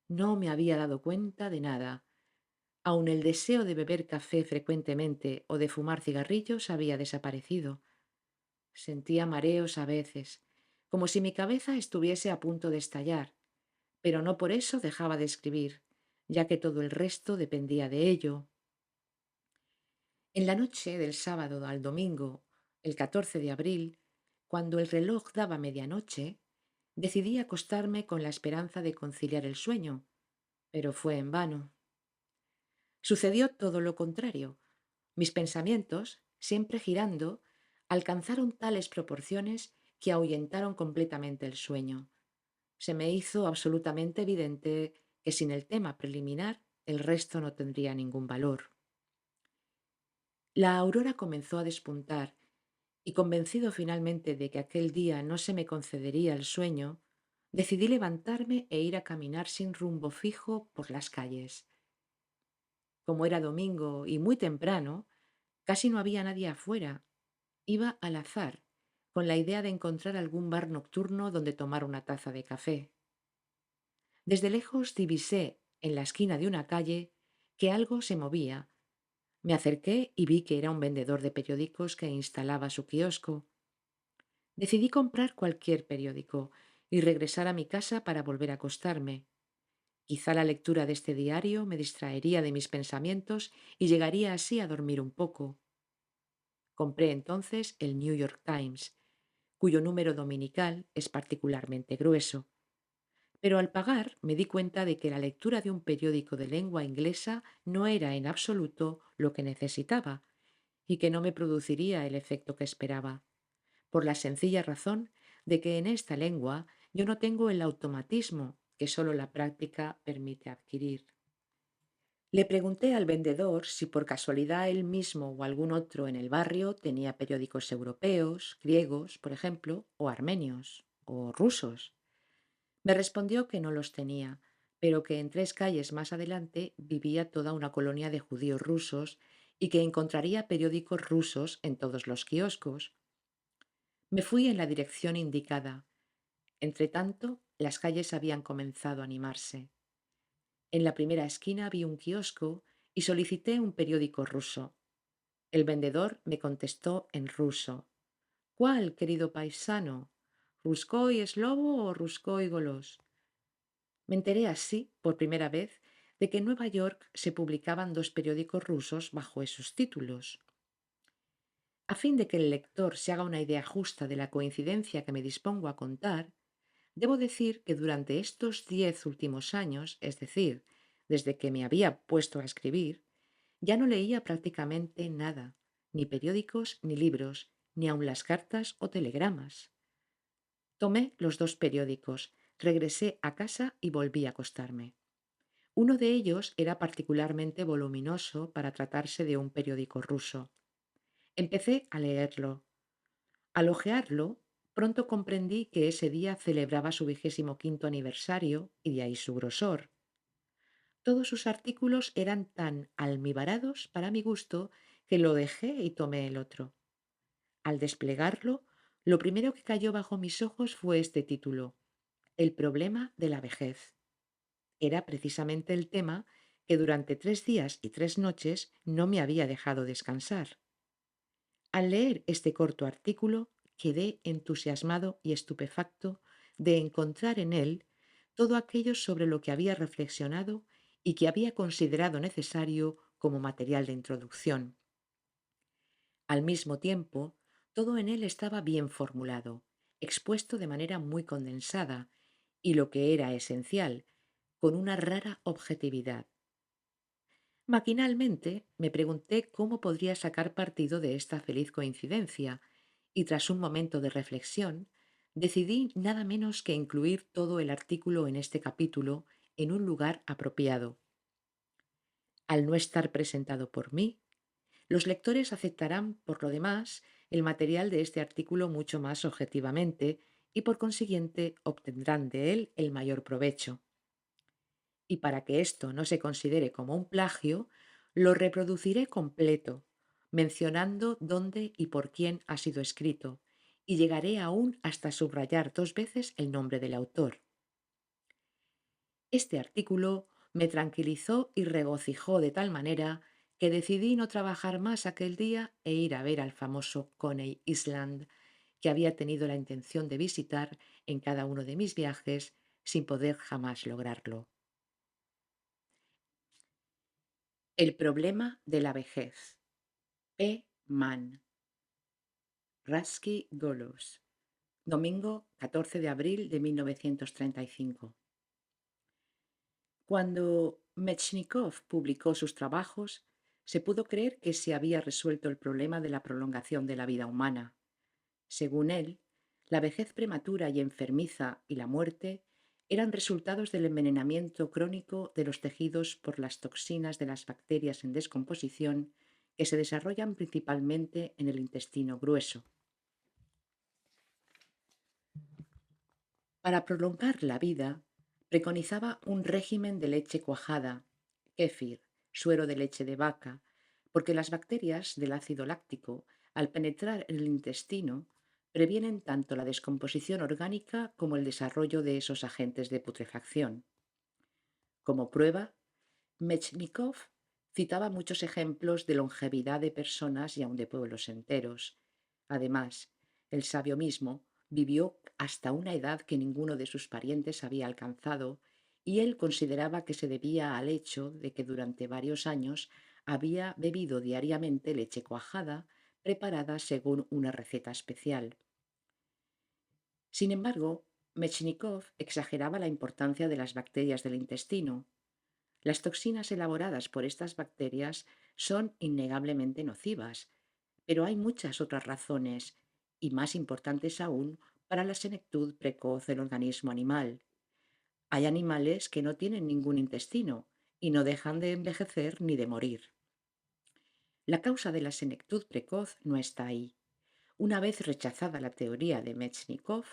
No me había dado cuenta de nada. Aun el deseo de beber café frecuentemente o de fumar cigarrillos había desaparecido. Sentía mareos a veces, como si mi cabeza estuviese a punto de estallar, pero no por eso dejaba de escribir, ya que todo el resto dependía de ello. En la noche del sábado al domingo, el 14 de abril, cuando el reloj daba medianoche, decidí acostarme con la esperanza de conciliar el sueño, pero fue en vano. Sucedió todo lo contrario. Mis pensamientos, siempre girando, alcanzaron tales proporciones que ahuyentaron completamente el sueño. Se me hizo absolutamente evidente que sin el tema preliminar el resto no tendría ningún valor. La aurora comenzó a despuntar y, convencido finalmente de que aquel día no se me concedería el sueño, decidí levantarme e ir a caminar sin rumbo fijo por las calles. Como era domingo y muy temprano, casi no había nadie afuera. Iba al azar, con la idea de encontrar algún bar nocturno donde tomar una taza de café. Desde lejos divisé, en la esquina de una calle, que algo se movía. Me acerqué y vi que era un vendedor de periódicos que instalaba su kiosco. Decidí comprar cualquier periódico y regresar a mi casa para volver a acostarme. Quizá la lectura de este diario me distraería de mis pensamientos y llegaría así a dormir un poco. Compré entonces el New York Times, cuyo número dominical es particularmente grueso. Pero al pagar me di cuenta de que la lectura de un periódico de lengua inglesa no era en absoluto lo que necesitaba y que no me produciría el efecto que esperaba, por la sencilla razón de que en esta lengua yo no tengo el automatismo que sólo la práctica permite adquirir. Le pregunté al vendedor si por casualidad él mismo o algún otro en el barrio tenía periódicos europeos, griegos, por ejemplo, o armenios, o rusos. Me respondió que no los tenía, pero que en 3 calles más adelante vivía toda una colonia de judíos rusos y que encontraría periódicos rusos en todos los kioscos. Me fui en la dirección indicada. Entretanto, las calles habían comenzado a animarse. En la primera esquina vi un kiosco y solicité un periódico ruso. El vendedor me contestó en ruso. «¿Cuál, querido paisano? ¿Ruskoy es lobo o Ruskoy golos? Me enteré así, por primera vez, de que en Nueva York se publicaban dos periódicos rusos bajo esos títulos. A fin de que el lector se haga una idea justa de la coincidencia que me dispongo a contar, debo decir que durante estos 10 últimos años, es decir, desde que me había puesto a escribir, ya no leía prácticamente nada, ni periódicos ni libros, ni aun las cartas o telegramas. Tomé los dos periódicos, regresé a casa y volví a acostarme. Uno de ellos era particularmente voluminoso para tratarse de un periódico ruso. Empecé a leerlo. Al hojearlo, pronto comprendí que ese día celebraba su 25º aniversario y de ahí su grosor. Todos sus artículos eran tan almibarados para mi gusto que lo dejé y tomé el otro. Al desplegarlo, lo primero que cayó bajo mis ojos fue este título: El problema de la vejez. Era precisamente el tema que durante 3 días y 3 noches no me había dejado descansar. Al leer este corto artículo, quedé entusiasmado y estupefacto de encontrar en él todo aquello sobre lo que había reflexionado y que había considerado necesario como material de introducción. Al mismo tiempo, todo en él estaba bien formulado, expuesto de manera muy condensada y, lo que era esencial, con una rara objetividad. Maquinalmente me pregunté cómo podría sacar partido de esta feliz coincidencia y, tras un momento de reflexión, decidí nada menos que incluir todo el artículo en este capítulo en un lugar apropiado. Al no estar presentado por mí, los lectores aceptarán, por lo demás, el material de este artículo mucho más objetivamente y, por consiguiente, obtendrán de él el mayor provecho. Y para que esto no se considere como un plagio, lo reproduciré completo, mencionando dónde y por quién ha sido escrito, y llegaré aún hasta subrayar 2 veces el nombre del autor. Este artículo me tranquilizó y regocijó de tal manera que decidí no trabajar más aquel día e ir a ver al famoso Coney Island, que había tenido la intención de visitar en cada uno de mis viajes sin poder jamás lograrlo. El problema de la vejez. P. Mann. Rasky Golos. Domingo 14 de abril de 1935. Cuando Mechnikov publicó sus trabajos, se pudo creer que se había resuelto el problema de la prolongación de la vida humana. Según él, la vejez prematura y enfermiza y la muerte eran resultados del envenenamiento crónico de los tejidos por las toxinas de las bacterias en descomposición que se desarrollan principalmente en el intestino grueso. Para prolongar la vida, preconizaba un régimen de leche cuajada, kéfir, suero de leche de vaca, porque las bacterias del ácido láctico, al penetrar en el intestino, previenen tanto la descomposición orgánica como el desarrollo de esos agentes de putrefacción. Como prueba, Mechnikov citaba muchos ejemplos de longevidad de personas y aun de pueblos enteros. Además, el sabio mismo vivió hasta una edad que ninguno de sus parientes había alcanzado, y él consideraba que se debía al hecho de que durante varios años había bebido diariamente leche cuajada preparada según una receta especial. Sin embargo, Mechnikov exageraba la importancia de las bacterias del intestino. Las toxinas elaboradas por estas bacterias son innegablemente nocivas, pero hay muchas otras razones, y más importantes aún, para la senectud precoz del organismo animal. Hay animales que no tienen ningún intestino y no dejan de envejecer ni de morir. La causa de la senectud precoz no está ahí. Una vez rechazada la teoría de Mechnikov,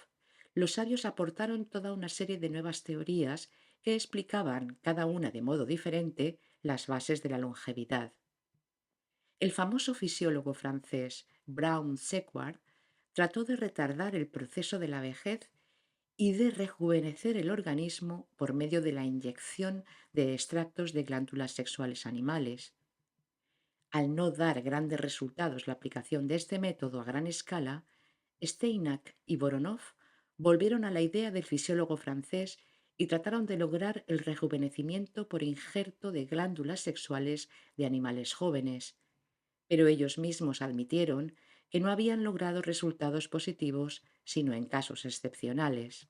los sabios aportaron toda una serie de nuevas teorías que explicaban, cada una de modo diferente, las bases de la longevidad. El famoso fisiólogo francés Brown-Séquard trató de retardar el proceso de la vejez y de rejuvenecer el organismo por medio de la inyección de extractos de glándulas sexuales animales. Al no dar grandes resultados la aplicación de este método a gran escala, Steinach y Voronov volvieron a la idea del fisiólogo francés y trataron de lograr el rejuvenecimiento por injerto de glándulas sexuales de animales jóvenes, pero ellos mismos admitieron que no habían logrado resultados positivos sino en casos excepcionales.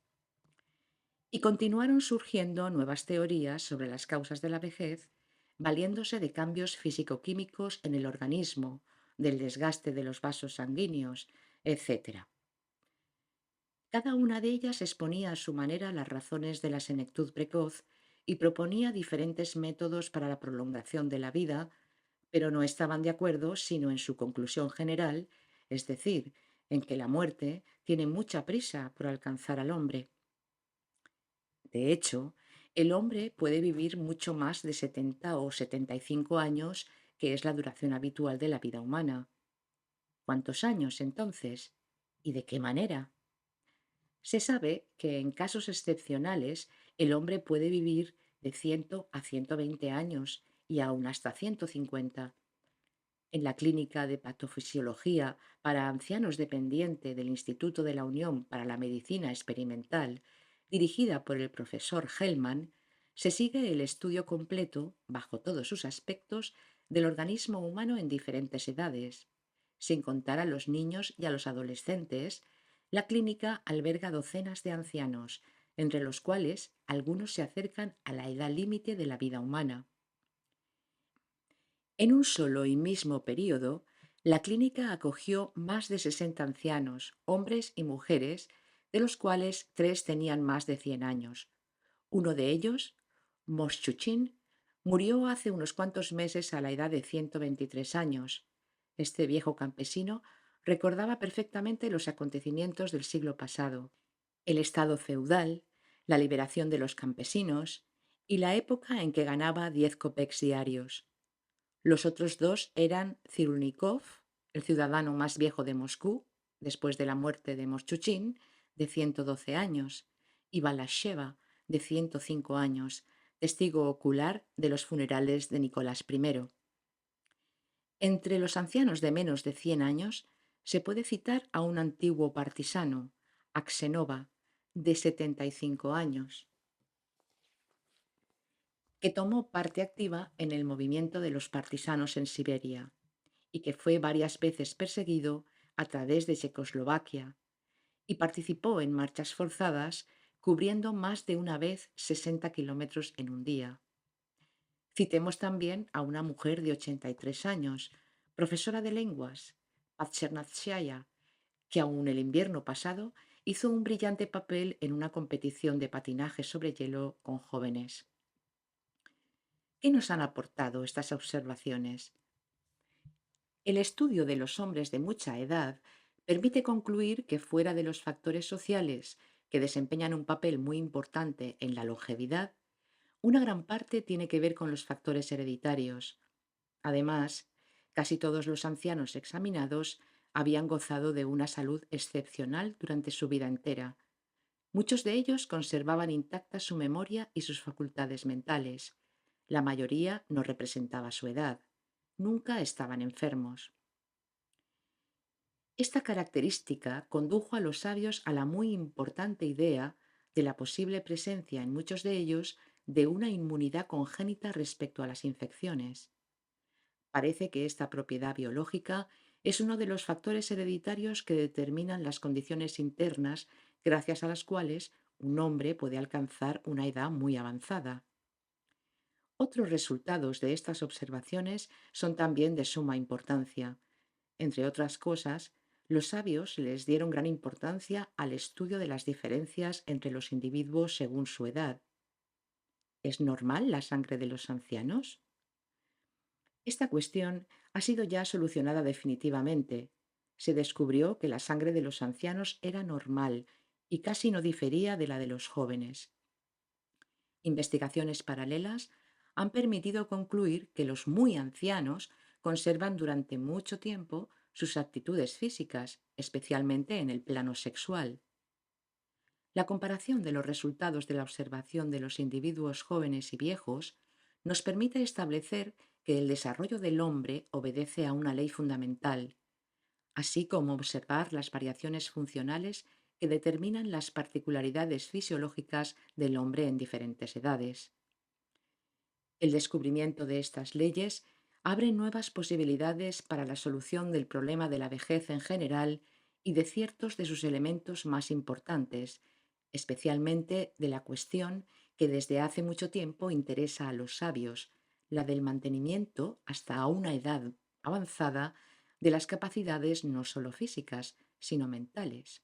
Y continuaron surgiendo nuevas teorías sobre las causas de la vejez, valiéndose de cambios físico-químicos en el organismo, del desgaste de los vasos sanguíneos, etc. Cada una de ellas exponía a su manera las razones de la senectud precoz y proponía diferentes métodos para la prolongación de la vida, pero no estaban de acuerdo sino en su conclusión general, es decir, en que la muerte tiene mucha prisa por alcanzar al hombre. De hecho, el hombre puede vivir mucho más de 70 o 75 años, que es la duración habitual de la vida humana. ¿Cuántos años entonces? ¿Y de qué manera? Se sabe que en casos excepcionales el hombre puede vivir de 100 a 120 años y aún hasta 150. En la Clínica de Patofisiología para Ancianos dependiente del Instituto de la Unión para la Medicina Experimental, dirigida por el profesor Hellman, se sigue el estudio completo, bajo todos sus aspectos, del organismo humano en diferentes edades. Sin contar a los niños y a los adolescentes, la clínica alberga docenas de ancianos, entre los cuales algunos se acercan a la edad límite de la vida humana. En un solo y mismo período, la clínica acogió más de 60 ancianos, hombres y mujeres, de los cuales 3 tenían más de 100 años. Uno de ellos, Moschuchin, murió hace unos cuantos meses a la edad de 123 años. Este viejo campesino recordaba perfectamente los acontecimientos del siglo pasado, el estado feudal, la liberación de los campesinos y la época en que ganaba 10 kopecks diarios. Los otros dos eran Cirulnikov, el ciudadano más viejo de Moscú, después de la muerte de Moschuchin, de 112 años, y Balasheva, de 105 años, testigo ocular de los funerales de Nicolás I. Entre los ancianos de menos de 100 años se puede citar a un antiguo partisano, Aksenova, de 75 años, que tomó parte activa en el movimiento de los partisanos en Siberia y que fue varias veces perseguido a través de Checoslovaquia y participó en marchas forzadas cubriendo más de una vez 60 kilómetros en un día. Citemos también a una mujer de 83 años, profesora de lenguas, Patchernatshaya, que aún el invierno pasado hizo un brillante papel en una competición de patinaje sobre hielo con jóvenes. ¿Qué nos han aportado estas observaciones? El estudio de los hombres de mucha edad permite concluir que fuera de los factores sociales, que desempeñan un papel muy importante en la longevidad, una gran parte tiene que ver con los factores hereditarios. Además, casi todos los ancianos examinados habían gozado de una salud excepcional durante su vida entera. Muchos de ellos conservaban intacta su memoria y sus facultades mentales. La mayoría no representaba su edad. Nunca estaban enfermos. Esta característica condujo a los sabios a la muy importante idea de la posible presencia en muchos de ellos de una inmunidad congénita respecto a las infecciones. Parece que esta propiedad biológica es uno de los factores hereditarios que determinan las condiciones internas gracias a las cuales un hombre puede alcanzar una edad muy avanzada. Otros resultados de estas observaciones son también de suma importancia. Entre otras cosas, los sabios les dieron gran importancia al estudio de las diferencias entre los individuos según su edad. ¿Es normal la sangre de los ancianos? Esta cuestión ha sido ya solucionada definitivamente. Se descubrió que la sangre de los ancianos era normal y casi no difería de la de los jóvenes. Investigaciones paralelas han permitido concluir que los muy ancianos conservan durante mucho tiempo sus aptitudes físicas, especialmente en el plano sexual. La comparación de los resultados de la observación de los individuos jóvenes y viejos nos permite establecer que el desarrollo del hombre obedece a una ley fundamental, así como observar las variaciones funcionales que determinan las particularidades fisiológicas del hombre en diferentes edades. El descubrimiento de estas leyes abre nuevas posibilidades para la solución del problema de la vejez en general y de ciertos de sus elementos más importantes, especialmente de la cuestión que desde hace mucho tiempo interesa a los sabios, la del mantenimiento hasta a una edad avanzada de las capacidades no solo físicas, sino mentales.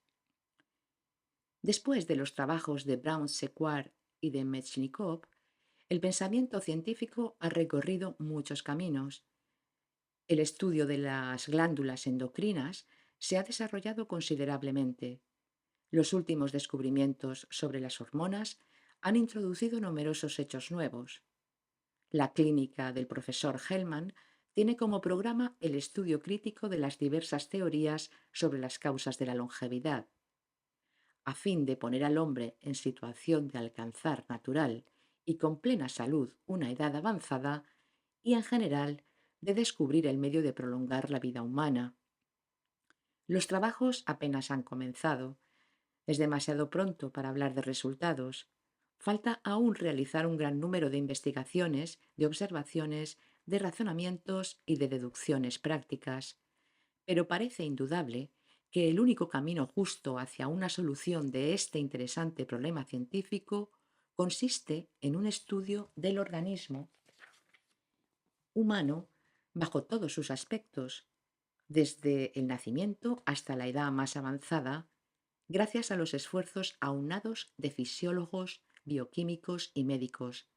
Después de los trabajos de Brown-Séquard y de Mechnikov, el pensamiento científico ha recorrido muchos caminos. El estudio de las glándulas endocrinas se ha desarrollado considerablemente. Los últimos descubrimientos sobre las hormonas han introducido numerosos hechos nuevos. La clínica del profesor Hellman tiene como programa el estudio crítico de las diversas teorías sobre las causas de la longevidad. A fin de poner al hombre en situación de alcanzar natural y con plena salud una edad avanzada y, en general, de descubrir el medio de prolongar la vida humana. Los trabajos apenas han comenzado. Es demasiado pronto para hablar de resultados. Falta aún realizar un gran número de investigaciones, de observaciones, de razonamientos y de deducciones prácticas. Pero parece indudable que el único camino justo hacia una solución de este interesante problema científico consiste en un estudio del organismo humano bajo todos sus aspectos, desde el nacimiento hasta la edad más avanzada, gracias a los esfuerzos aunados de fisiólogos, bioquímicos y médicos,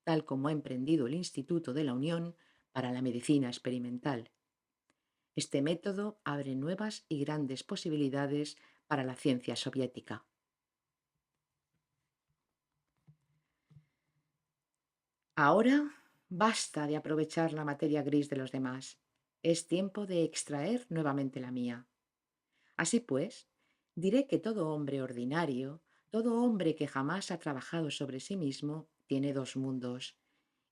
tal como ha emprendido el Instituto de la Unión para la Medicina Experimental. Este método abre nuevas y grandes posibilidades para la ciencia soviética. Ahora basta de aprovechar la materia gris de los demás. Es tiempo de extraer nuevamente la mía. Así pues, diré que todo hombre ordinario, todo hombre que jamás ha trabajado sobre sí mismo, tiene dos mundos.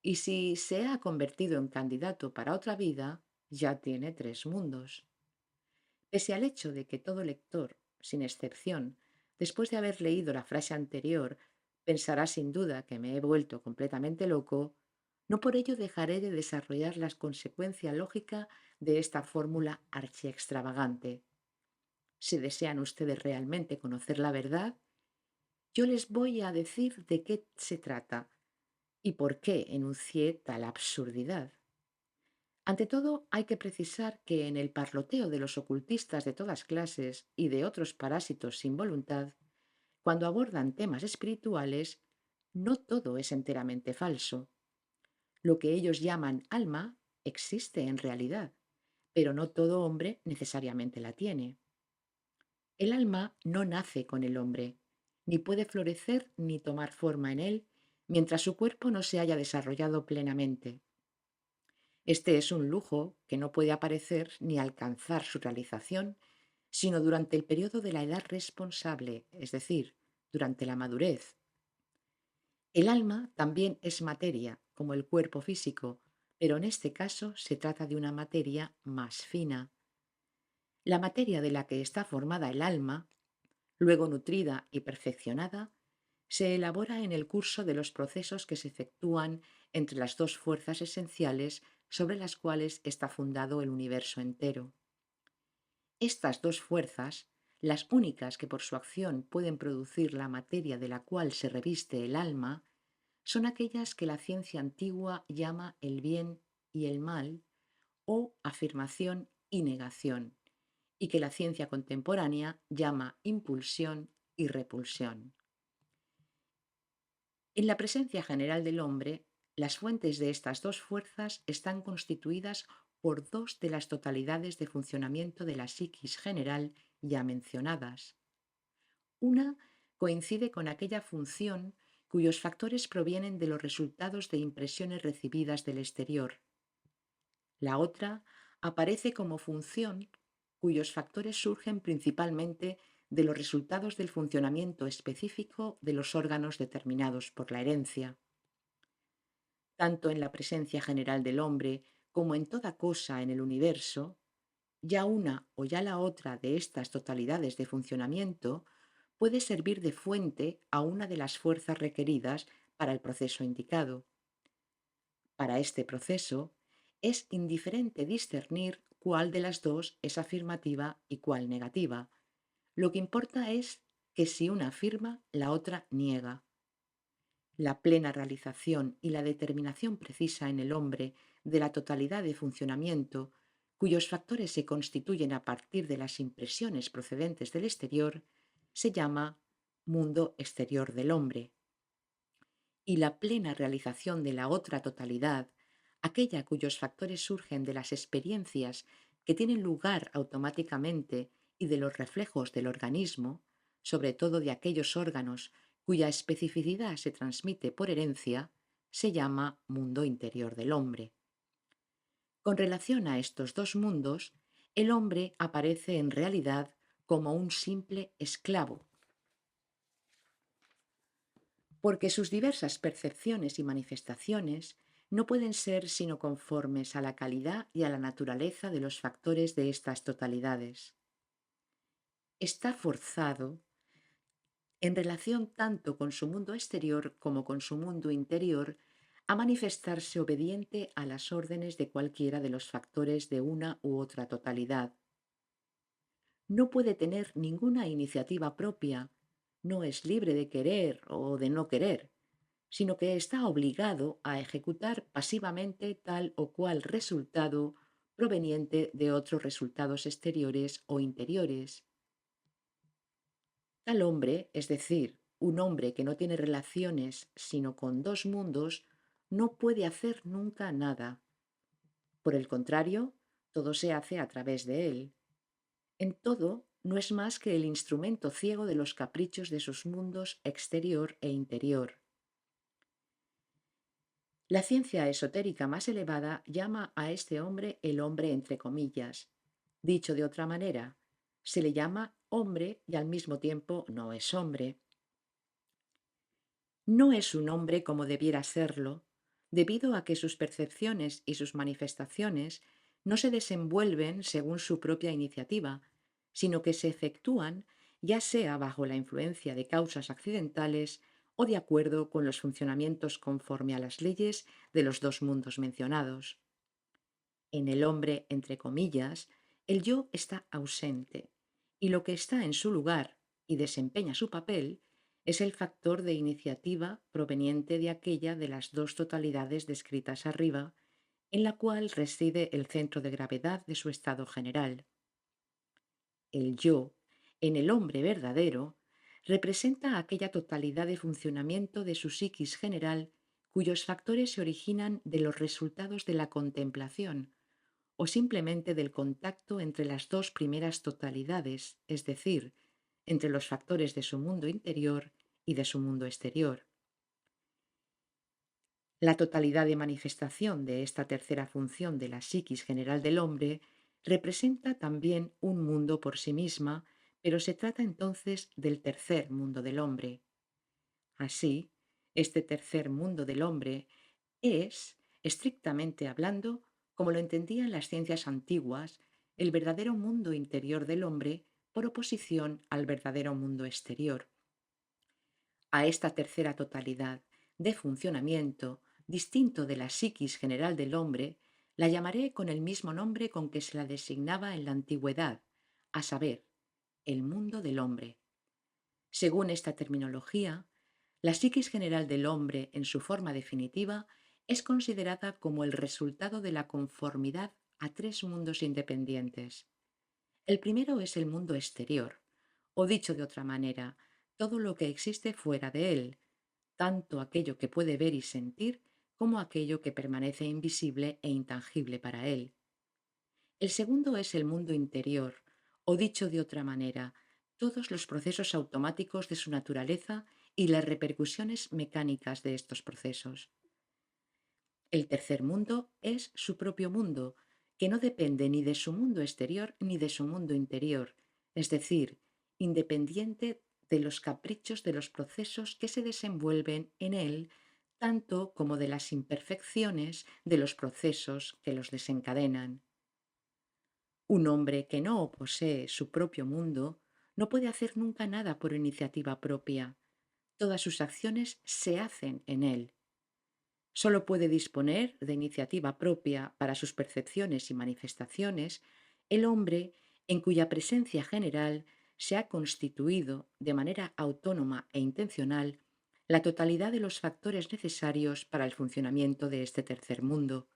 Y si se ha convertido en candidato para otra vida, ya tiene tres mundos. Pese al hecho de que todo lector, sin excepción, después de haber leído la frase anterior, pensará sin duda que me he vuelto completamente loco, no por ello dejaré de desarrollar la consecuencia lógica de esta fórmula archiextravagante. Si desean ustedes realmente conocer la verdad, yo les voy a decir de qué se trata y por qué enuncié tal absurdidad. Ante todo, hay que precisar que en el parloteo de los ocultistas de todas clases y de otros parásitos sin voluntad, cuando abordan temas espirituales, no todo es enteramente falso. Lo que ellos llaman alma existe en realidad, pero no todo hombre necesariamente la tiene. El alma no nace con el hombre, ni puede florecer ni tomar forma en él mientras su cuerpo no se haya desarrollado plenamente. Este es un lujo que no puede aparecer ni alcanzar su realización sino durante el periodo de la edad responsable, es decir, durante la madurez. El alma también es materia, como el cuerpo físico, pero en este caso se trata de una materia más fina. La materia de la que está formada el alma, luego nutrida y perfeccionada, se elabora en el curso de los procesos que se efectúan entre las dos fuerzas esenciales sobre las cuales está fundado el universo entero. Estas dos fuerzas, las únicas que por su acción pueden producir la materia de la cual se reviste el alma, son aquellas que la ciencia antigua llama el bien y el mal, o afirmación y negación, y que la ciencia contemporánea llama impulsión y repulsión. En la presencia general del hombre, las fuentes de estas dos fuerzas están constituidas por dos de las totalidades de funcionamiento de la psiquis general ya mencionadas. Una coincide con aquella función cuyos factores provienen de los resultados de impresiones recibidas del exterior. La otra aparece como función cuyos factores surgen principalmente de los resultados del funcionamiento específico de los órganos determinados por la herencia. Tanto en la presencia general del hombre como en toda cosa en el universo, ya una o ya la otra de estas totalidades de funcionamiento puede servir de fuente a una de las fuerzas requeridas para el proceso indicado. Para este proceso, es indiferente discernir cuál de las dos es afirmativa y cuál negativa. Lo que importa es que si una afirma, la otra niega. La plena realización y la determinación precisa en el hombre de la totalidad de funcionamiento, cuyos factores se constituyen a partir de las impresiones procedentes del exterior, se llama mundo exterior del hombre. Y la plena realización de la otra totalidad, aquella cuyos factores surgen de las experiencias que tienen lugar automáticamente y de los reflejos del organismo, sobre todo de aquellos órganos cuya especificidad se transmite por herencia, se llama mundo interior del hombre. Con relación a estos dos mundos, el hombre aparece en realidad como un simple esclavo, porque sus diversas percepciones y manifestaciones no pueden ser sino conformes a la calidad y a la naturaleza de los factores de estas totalidades. Está forzado, en relación tanto con su mundo exterior como con su mundo interior, a manifestarse obediente a las órdenes de cualquiera de los factores de una u otra totalidad. No puede tener ninguna iniciativa propia, no es libre de querer o de no querer, sino que está obligado a ejecutar pasivamente tal o cual resultado proveniente de otros resultados exteriores o interiores. Tal hombre, es decir, un hombre que no tiene relaciones sino con dos mundos, no puede hacer nunca nada. Por el contrario, todo se hace a través de él. En todo, no es más que el instrumento ciego de los caprichos de sus mundos exterior e interior. La ciencia esotérica más elevada llama a este hombre el hombre entre comillas. Dicho de otra manera, se le llama hombre y al mismo tiempo no es hombre. No es un hombre como debiera serlo, debido a que sus percepciones y sus manifestaciones no se desenvuelven según su propia iniciativa, sino que se efectúan ya sea bajo la influencia de causas accidentales o de acuerdo con los funcionamientos conforme a las leyes de los dos mundos mencionados. En el hombre, entre comillas, el yo está ausente, y lo que está en su lugar y desempeña su papel es el factor de iniciativa proveniente de aquella de las dos totalidades descritas arriba, en la cual reside el centro de gravedad de su estado general. El yo, en el hombre verdadero, representa aquella totalidad de funcionamiento de su psiquis general cuyos factores se originan de los resultados de la contemplación o simplemente del contacto entre las dos primeras totalidades, es decir, entre los factores de su mundo interior y de su mundo exterior. La totalidad de manifestación de esta tercera función de la psiquis general del hombre representa también un mundo por sí misma, pero se trata entonces del tercer mundo del hombre. Así, este tercer mundo del hombre es, estrictamente hablando, como lo entendían las ciencias antiguas, el verdadero mundo interior del hombre por oposición al verdadero mundo exterior. A esta tercera totalidad de funcionamiento, distinto de la psiquis general del hombre, la llamaré con el mismo nombre con que se la designaba en la antigüedad, a saber, el mundo del hombre. Según esta terminología, la psiquis general del hombre en su forma definitiva es considerada como el resultado de la conformidad a tres mundos independientes. El primero es el mundo exterior, o dicho de otra manera, todo lo que existe fuera de él, tanto aquello que puede ver y sentir como aquello que permanece invisible e intangible para él. El segundo es el mundo interior, o dicho de otra manera, todos los procesos automáticos de su naturaleza y las repercusiones mecánicas de estos procesos. El tercer mundo es su propio mundo, que no depende ni de su mundo exterior ni de su mundo interior, es decir, independiente de los caprichos de los procesos que se desenvuelven en él, tanto como de las imperfecciones de los procesos que los desencadenan. Un hombre que no posee su propio mundo no puede hacer nunca nada por iniciativa propia. Todas sus acciones se hacen en él. Solo puede disponer de iniciativa propia para sus percepciones y manifestaciones el hombre en cuya presencia general se ha constituido de manera autónoma e intencional la totalidad de los factores necesarios para el funcionamiento de este tercer mundo.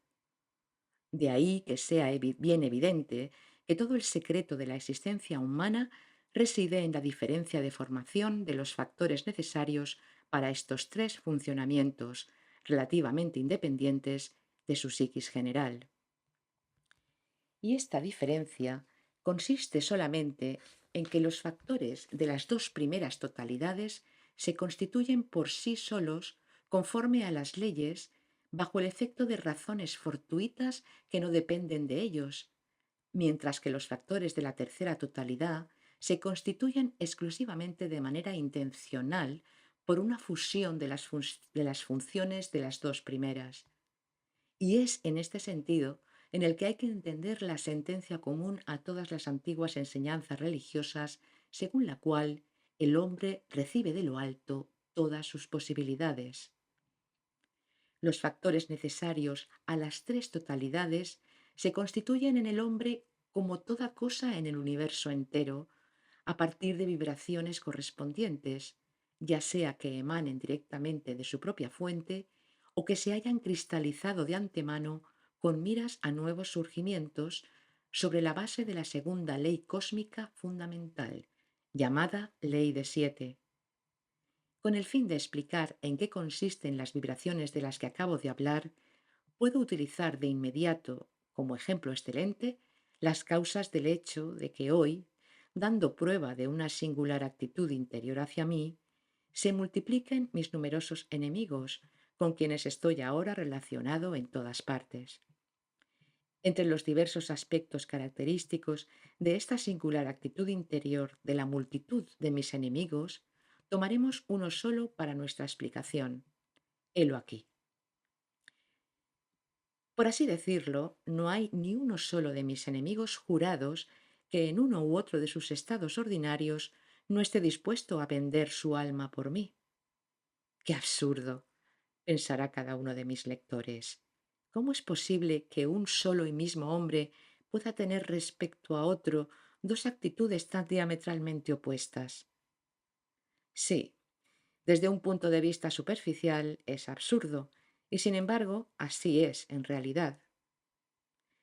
De ahí que sea bien evidente que todo el secreto de la existencia humana reside en la diferencia de formación de los factores necesarios para estos tres funcionamientos relativamente independientes de su psiquis general. Y esta diferencia consiste solamente en que los factores de las dos primeras totalidades se constituyen por sí solos conforme a las leyes bajo el efecto de razones fortuitas que no dependen de ellos, mientras que los factores de la tercera totalidad se constituyen exclusivamente de manera intencional por una fusión de las funciones de las dos primeras. Y es en este sentido en el que hay que entender la sentencia común a todas las antiguas enseñanzas religiosas, según la cual el hombre recibe de lo alto todas sus posibilidades. Los factores necesarios a las tres totalidades se constituyen en el hombre como toda cosa en el universo entero, a partir de vibraciones correspondientes, ya sea que emanen directamente de su propia fuente o que se hayan cristalizado de antemano con miras a nuevos surgimientos sobre la base de la segunda ley cósmica fundamental, llamada Ley de Siete. Con el fin de explicar en qué consisten las vibraciones de las que acabo de hablar, puedo utilizar de inmediato, como ejemplo excelente, las causas del hecho de que hoy, dando prueba de una singular actitud interior hacia mí, se multipliquen mis numerosos enemigos, con quienes estoy ahora relacionado en todas partes. Entre los diversos aspectos característicos de esta singular actitud interior de la multitud de mis enemigos, tomaremos uno solo para nuestra explicación. Helo aquí. Por así decirlo, no hay ni uno solo de mis enemigos jurados que en uno u otro de sus estados ordinarios no esté dispuesto a vender su alma por mí. ¡Qué absurdo!, pensará cada uno de mis lectores. ¿Cómo es posible que un solo y mismo hombre pueda tener respecto a otro dos actitudes tan diametralmente opuestas? Sí, desde un punto de vista superficial es absurdo, y sin embargo así es en realidad.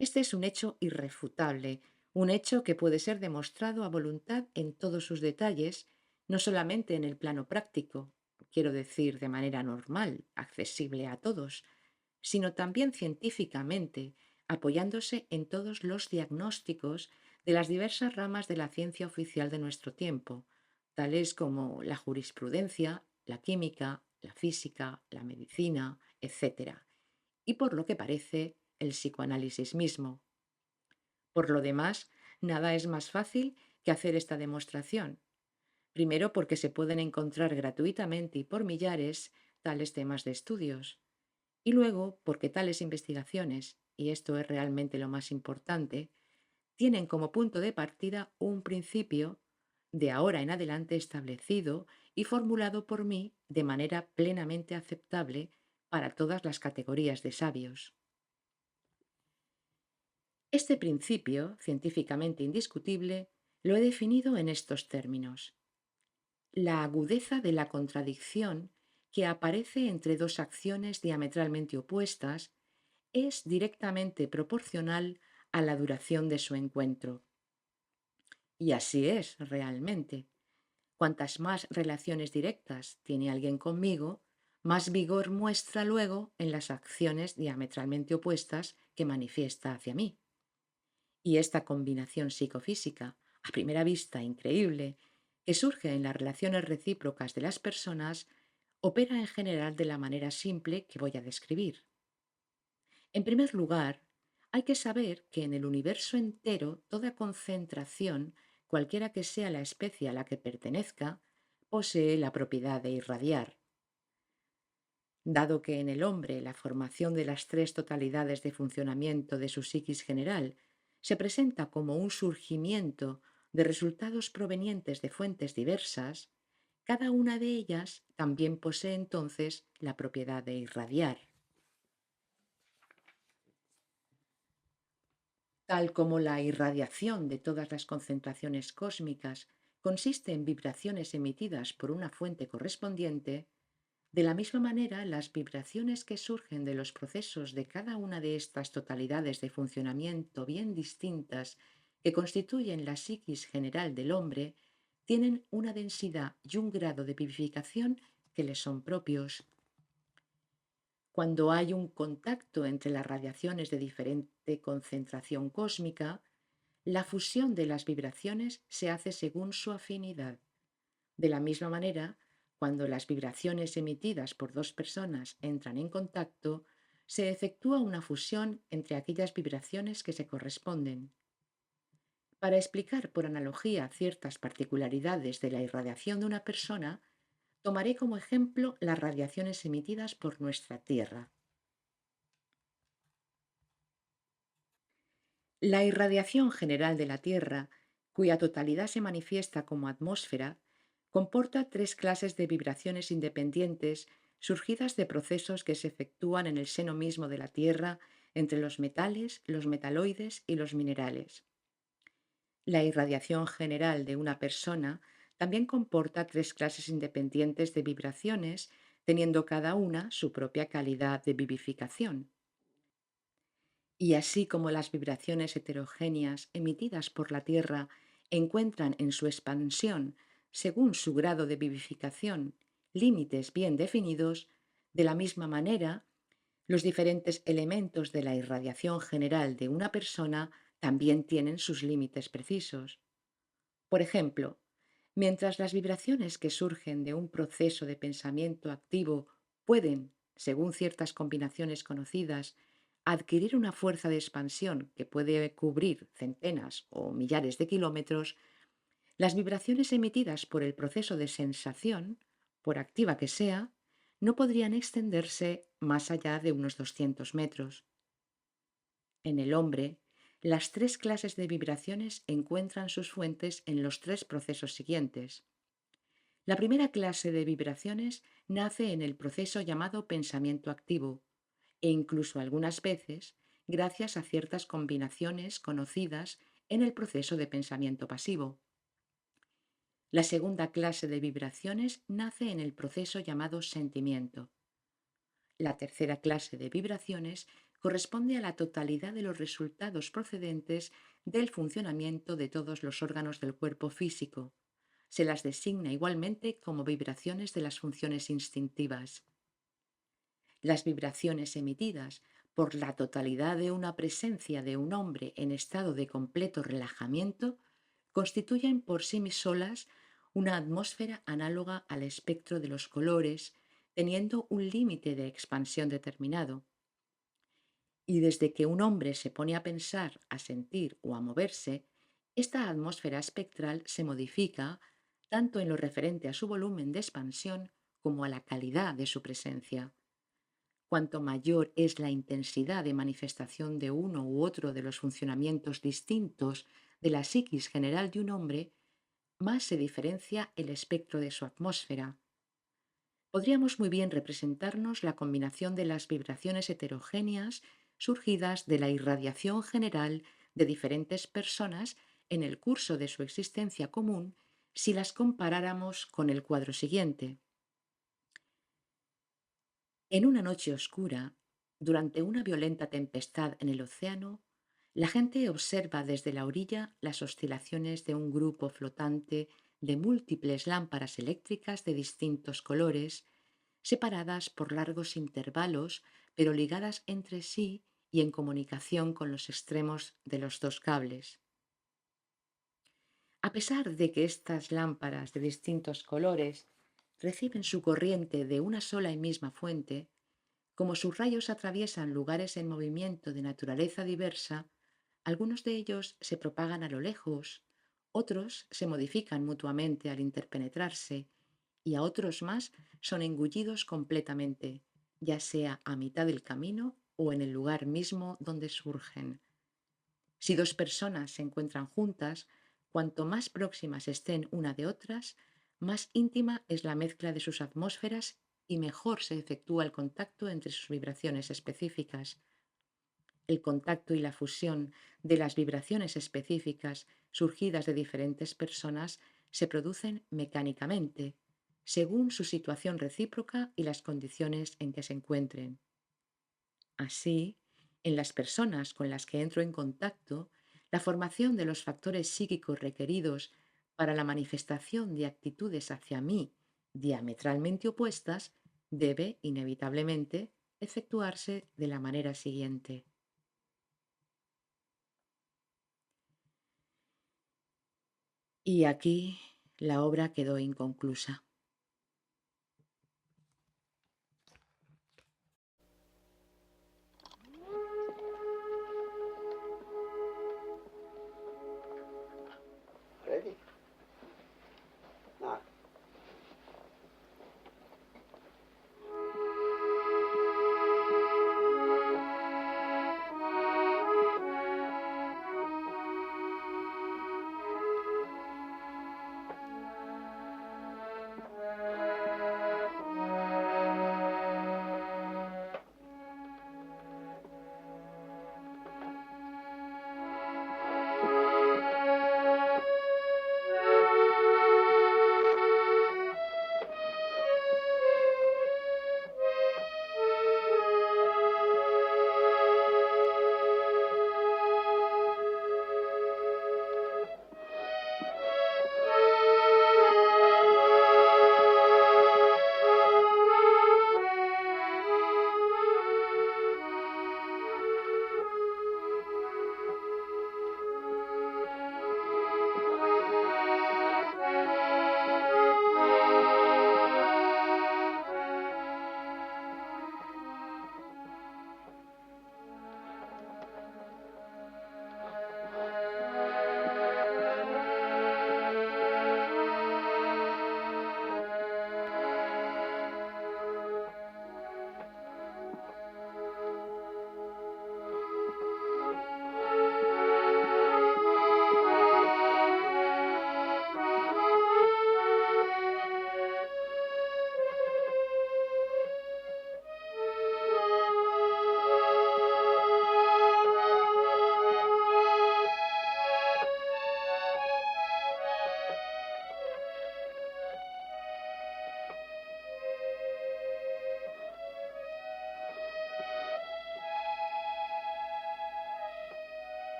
Este es un hecho irrefutable, un hecho que puede ser demostrado a voluntad en todos sus detalles, no solamente en el plano práctico, quiero decir de manera normal, accesible a todos, sino también científicamente, apoyándose en todos los diagnósticos de las diversas ramas de la ciencia oficial de nuestro tiempo, tales como la jurisprudencia, la química, la física, la medicina, etc. Y por lo que parece, el psicoanálisis mismo. Por lo demás, nada es más fácil que hacer esta demostración. Primero porque se pueden encontrar gratuitamente y por millares tales temas de estudios. Y luego porque tales investigaciones, y esto es realmente lo más importante, tienen como punto de partida un principio de ahora en adelante establecido y formulado por mí de manera plenamente aceptable para todas las categorías de sabios. Este principio, científicamente indiscutible, lo he definido en estos términos: la agudeza de la contradicción que aparece entre dos acciones diametralmente opuestas es directamente proporcional a la duración de su encuentro. Y así es realmente. Cuantas más relaciones directas tiene alguien conmigo, más vigor muestra luego en las acciones diametralmente opuestas que manifiesta hacia mí. Y esta combinación psicofísica, a primera vista increíble, que surge en las relaciones recíprocas de las personas, opera en general de la manera simple que voy a describir. En primer lugar, hay que saber que en el universo entero toda concentración, cualquiera que sea la especie a la que pertenezca, posee la propiedad de irradiar. Dado que en el hombre la formación de las tres totalidades de funcionamiento de su psiquis general se presenta como un surgimiento de resultados provenientes de fuentes diversas, cada una de ellas también posee entonces la propiedad de irradiar. Tal como la irradiación de todas las concentraciones cósmicas consiste en vibraciones emitidas por una fuente correspondiente, de la misma manera las vibraciones que surgen de los procesos de cada una de estas totalidades de funcionamiento bien distintas que constituyen la psiquis general del hombre tienen una densidad y un grado de vivificación que les son propios. Cuando hay un contacto entre las radiaciones de diferente concentración cósmica, la fusión de las vibraciones se hace según su afinidad. De la misma manera, cuando las vibraciones emitidas por dos personas entran en contacto, se efectúa una fusión entre aquellas vibraciones que se corresponden. Para explicar por analogía ciertas particularidades de la irradiación de una persona, tomaré como ejemplo las radiaciones emitidas por nuestra Tierra. La irradiación general de la Tierra, cuya totalidad se manifiesta como atmósfera, comporta tres clases de vibraciones independientes surgidas de procesos que se efectúan en el seno mismo de la Tierra entre los metales, los metaloides y los minerales. La irradiación general de una persona también comporta tres clases independientes de vibraciones, teniendo cada una su propia calidad de vivificación. Y así como las vibraciones heterogéneas emitidas por la Tierra encuentran en su expansión, según su grado de vivificación, límites bien definidos, de la misma manera, los diferentes elementos de la irradiación general de una persona también tienen sus límites precisos. Por ejemplo, mientras las vibraciones que surgen de un proceso de pensamiento activo pueden, según ciertas combinaciones conocidas, adquirir una fuerza de expansión que puede cubrir centenas o millares de kilómetros, las vibraciones emitidas por el proceso de sensación, por activa que sea, no podrían extenderse más allá de unos 200 metros. En el hombre, las tres clases de vibraciones encuentran sus fuentes en los tres procesos siguientes. La primera clase de vibraciones nace en el proceso llamado pensamiento activo, e incluso algunas veces gracias a ciertas combinaciones conocidas en el proceso de pensamiento pasivo. La segunda clase de vibraciones nace en el proceso llamado sentimiento. La tercera clase de vibraciones corresponde a la totalidad de los resultados procedentes del funcionamiento de todos los órganos del cuerpo físico. Se las designa igualmente como vibraciones de las funciones instintivas. Las vibraciones emitidas por la totalidad de una presencia de un hombre en estado de completo relajamiento constituyen por sí solas una atmósfera análoga al espectro de los colores, teniendo un límite de expansión determinado. Y desde que un hombre se pone a pensar, a sentir o a moverse, esta atmósfera espectral se modifica tanto en lo referente a su volumen de expansión como a la calidad de su presencia. Cuanto mayor es la intensidad de manifestación de uno u otro de los funcionamientos distintos de la psiquis general de un hombre, más se diferencia el espectro de su atmósfera. Podríamos muy bien representarnos la combinación de las vibraciones heterogéneas surgidas de la irradiación general de diferentes personas en el curso de su existencia común si las comparáramos con el cuadro siguiente. En una noche oscura, durante una violenta tempestad en el océano, la gente observa desde la orilla las oscilaciones de un grupo flotante de múltiples lámparas eléctricas de distintos colores, separadas por largos intervalos, pero ligadas entre sí y en comunicación con los extremos de los dos cables. A pesar de que estas lámparas de distintos colores reciben su corriente de una sola y misma fuente, como sus rayos atraviesan lugares en movimiento de naturaleza diversa, algunos de ellos se propagan a lo lejos, otros se modifican mutuamente al interpenetrarse y a otros más son engullidos completamente, ya sea a mitad del camino o en el lugar mismo donde surgen. Si dos personas se encuentran juntas, Cuanto más próximas estén una de otras, más íntima es la mezcla de sus atmósferas y mejor se efectúa el contacto entre sus vibraciones específicas. El contacto y la fusión de las vibraciones específicas surgidas de diferentes personas se producen mecánicamente, según su situación recíproca y las condiciones en que se encuentren. Así, en las personas con las que entro en contacto, la formación de los factores psíquicos requeridos para la manifestación de actitudes hacia mí diametralmente opuestas debe, inevitablemente, efectuarse de la manera siguiente. Y aquí la obra quedó inconclusa.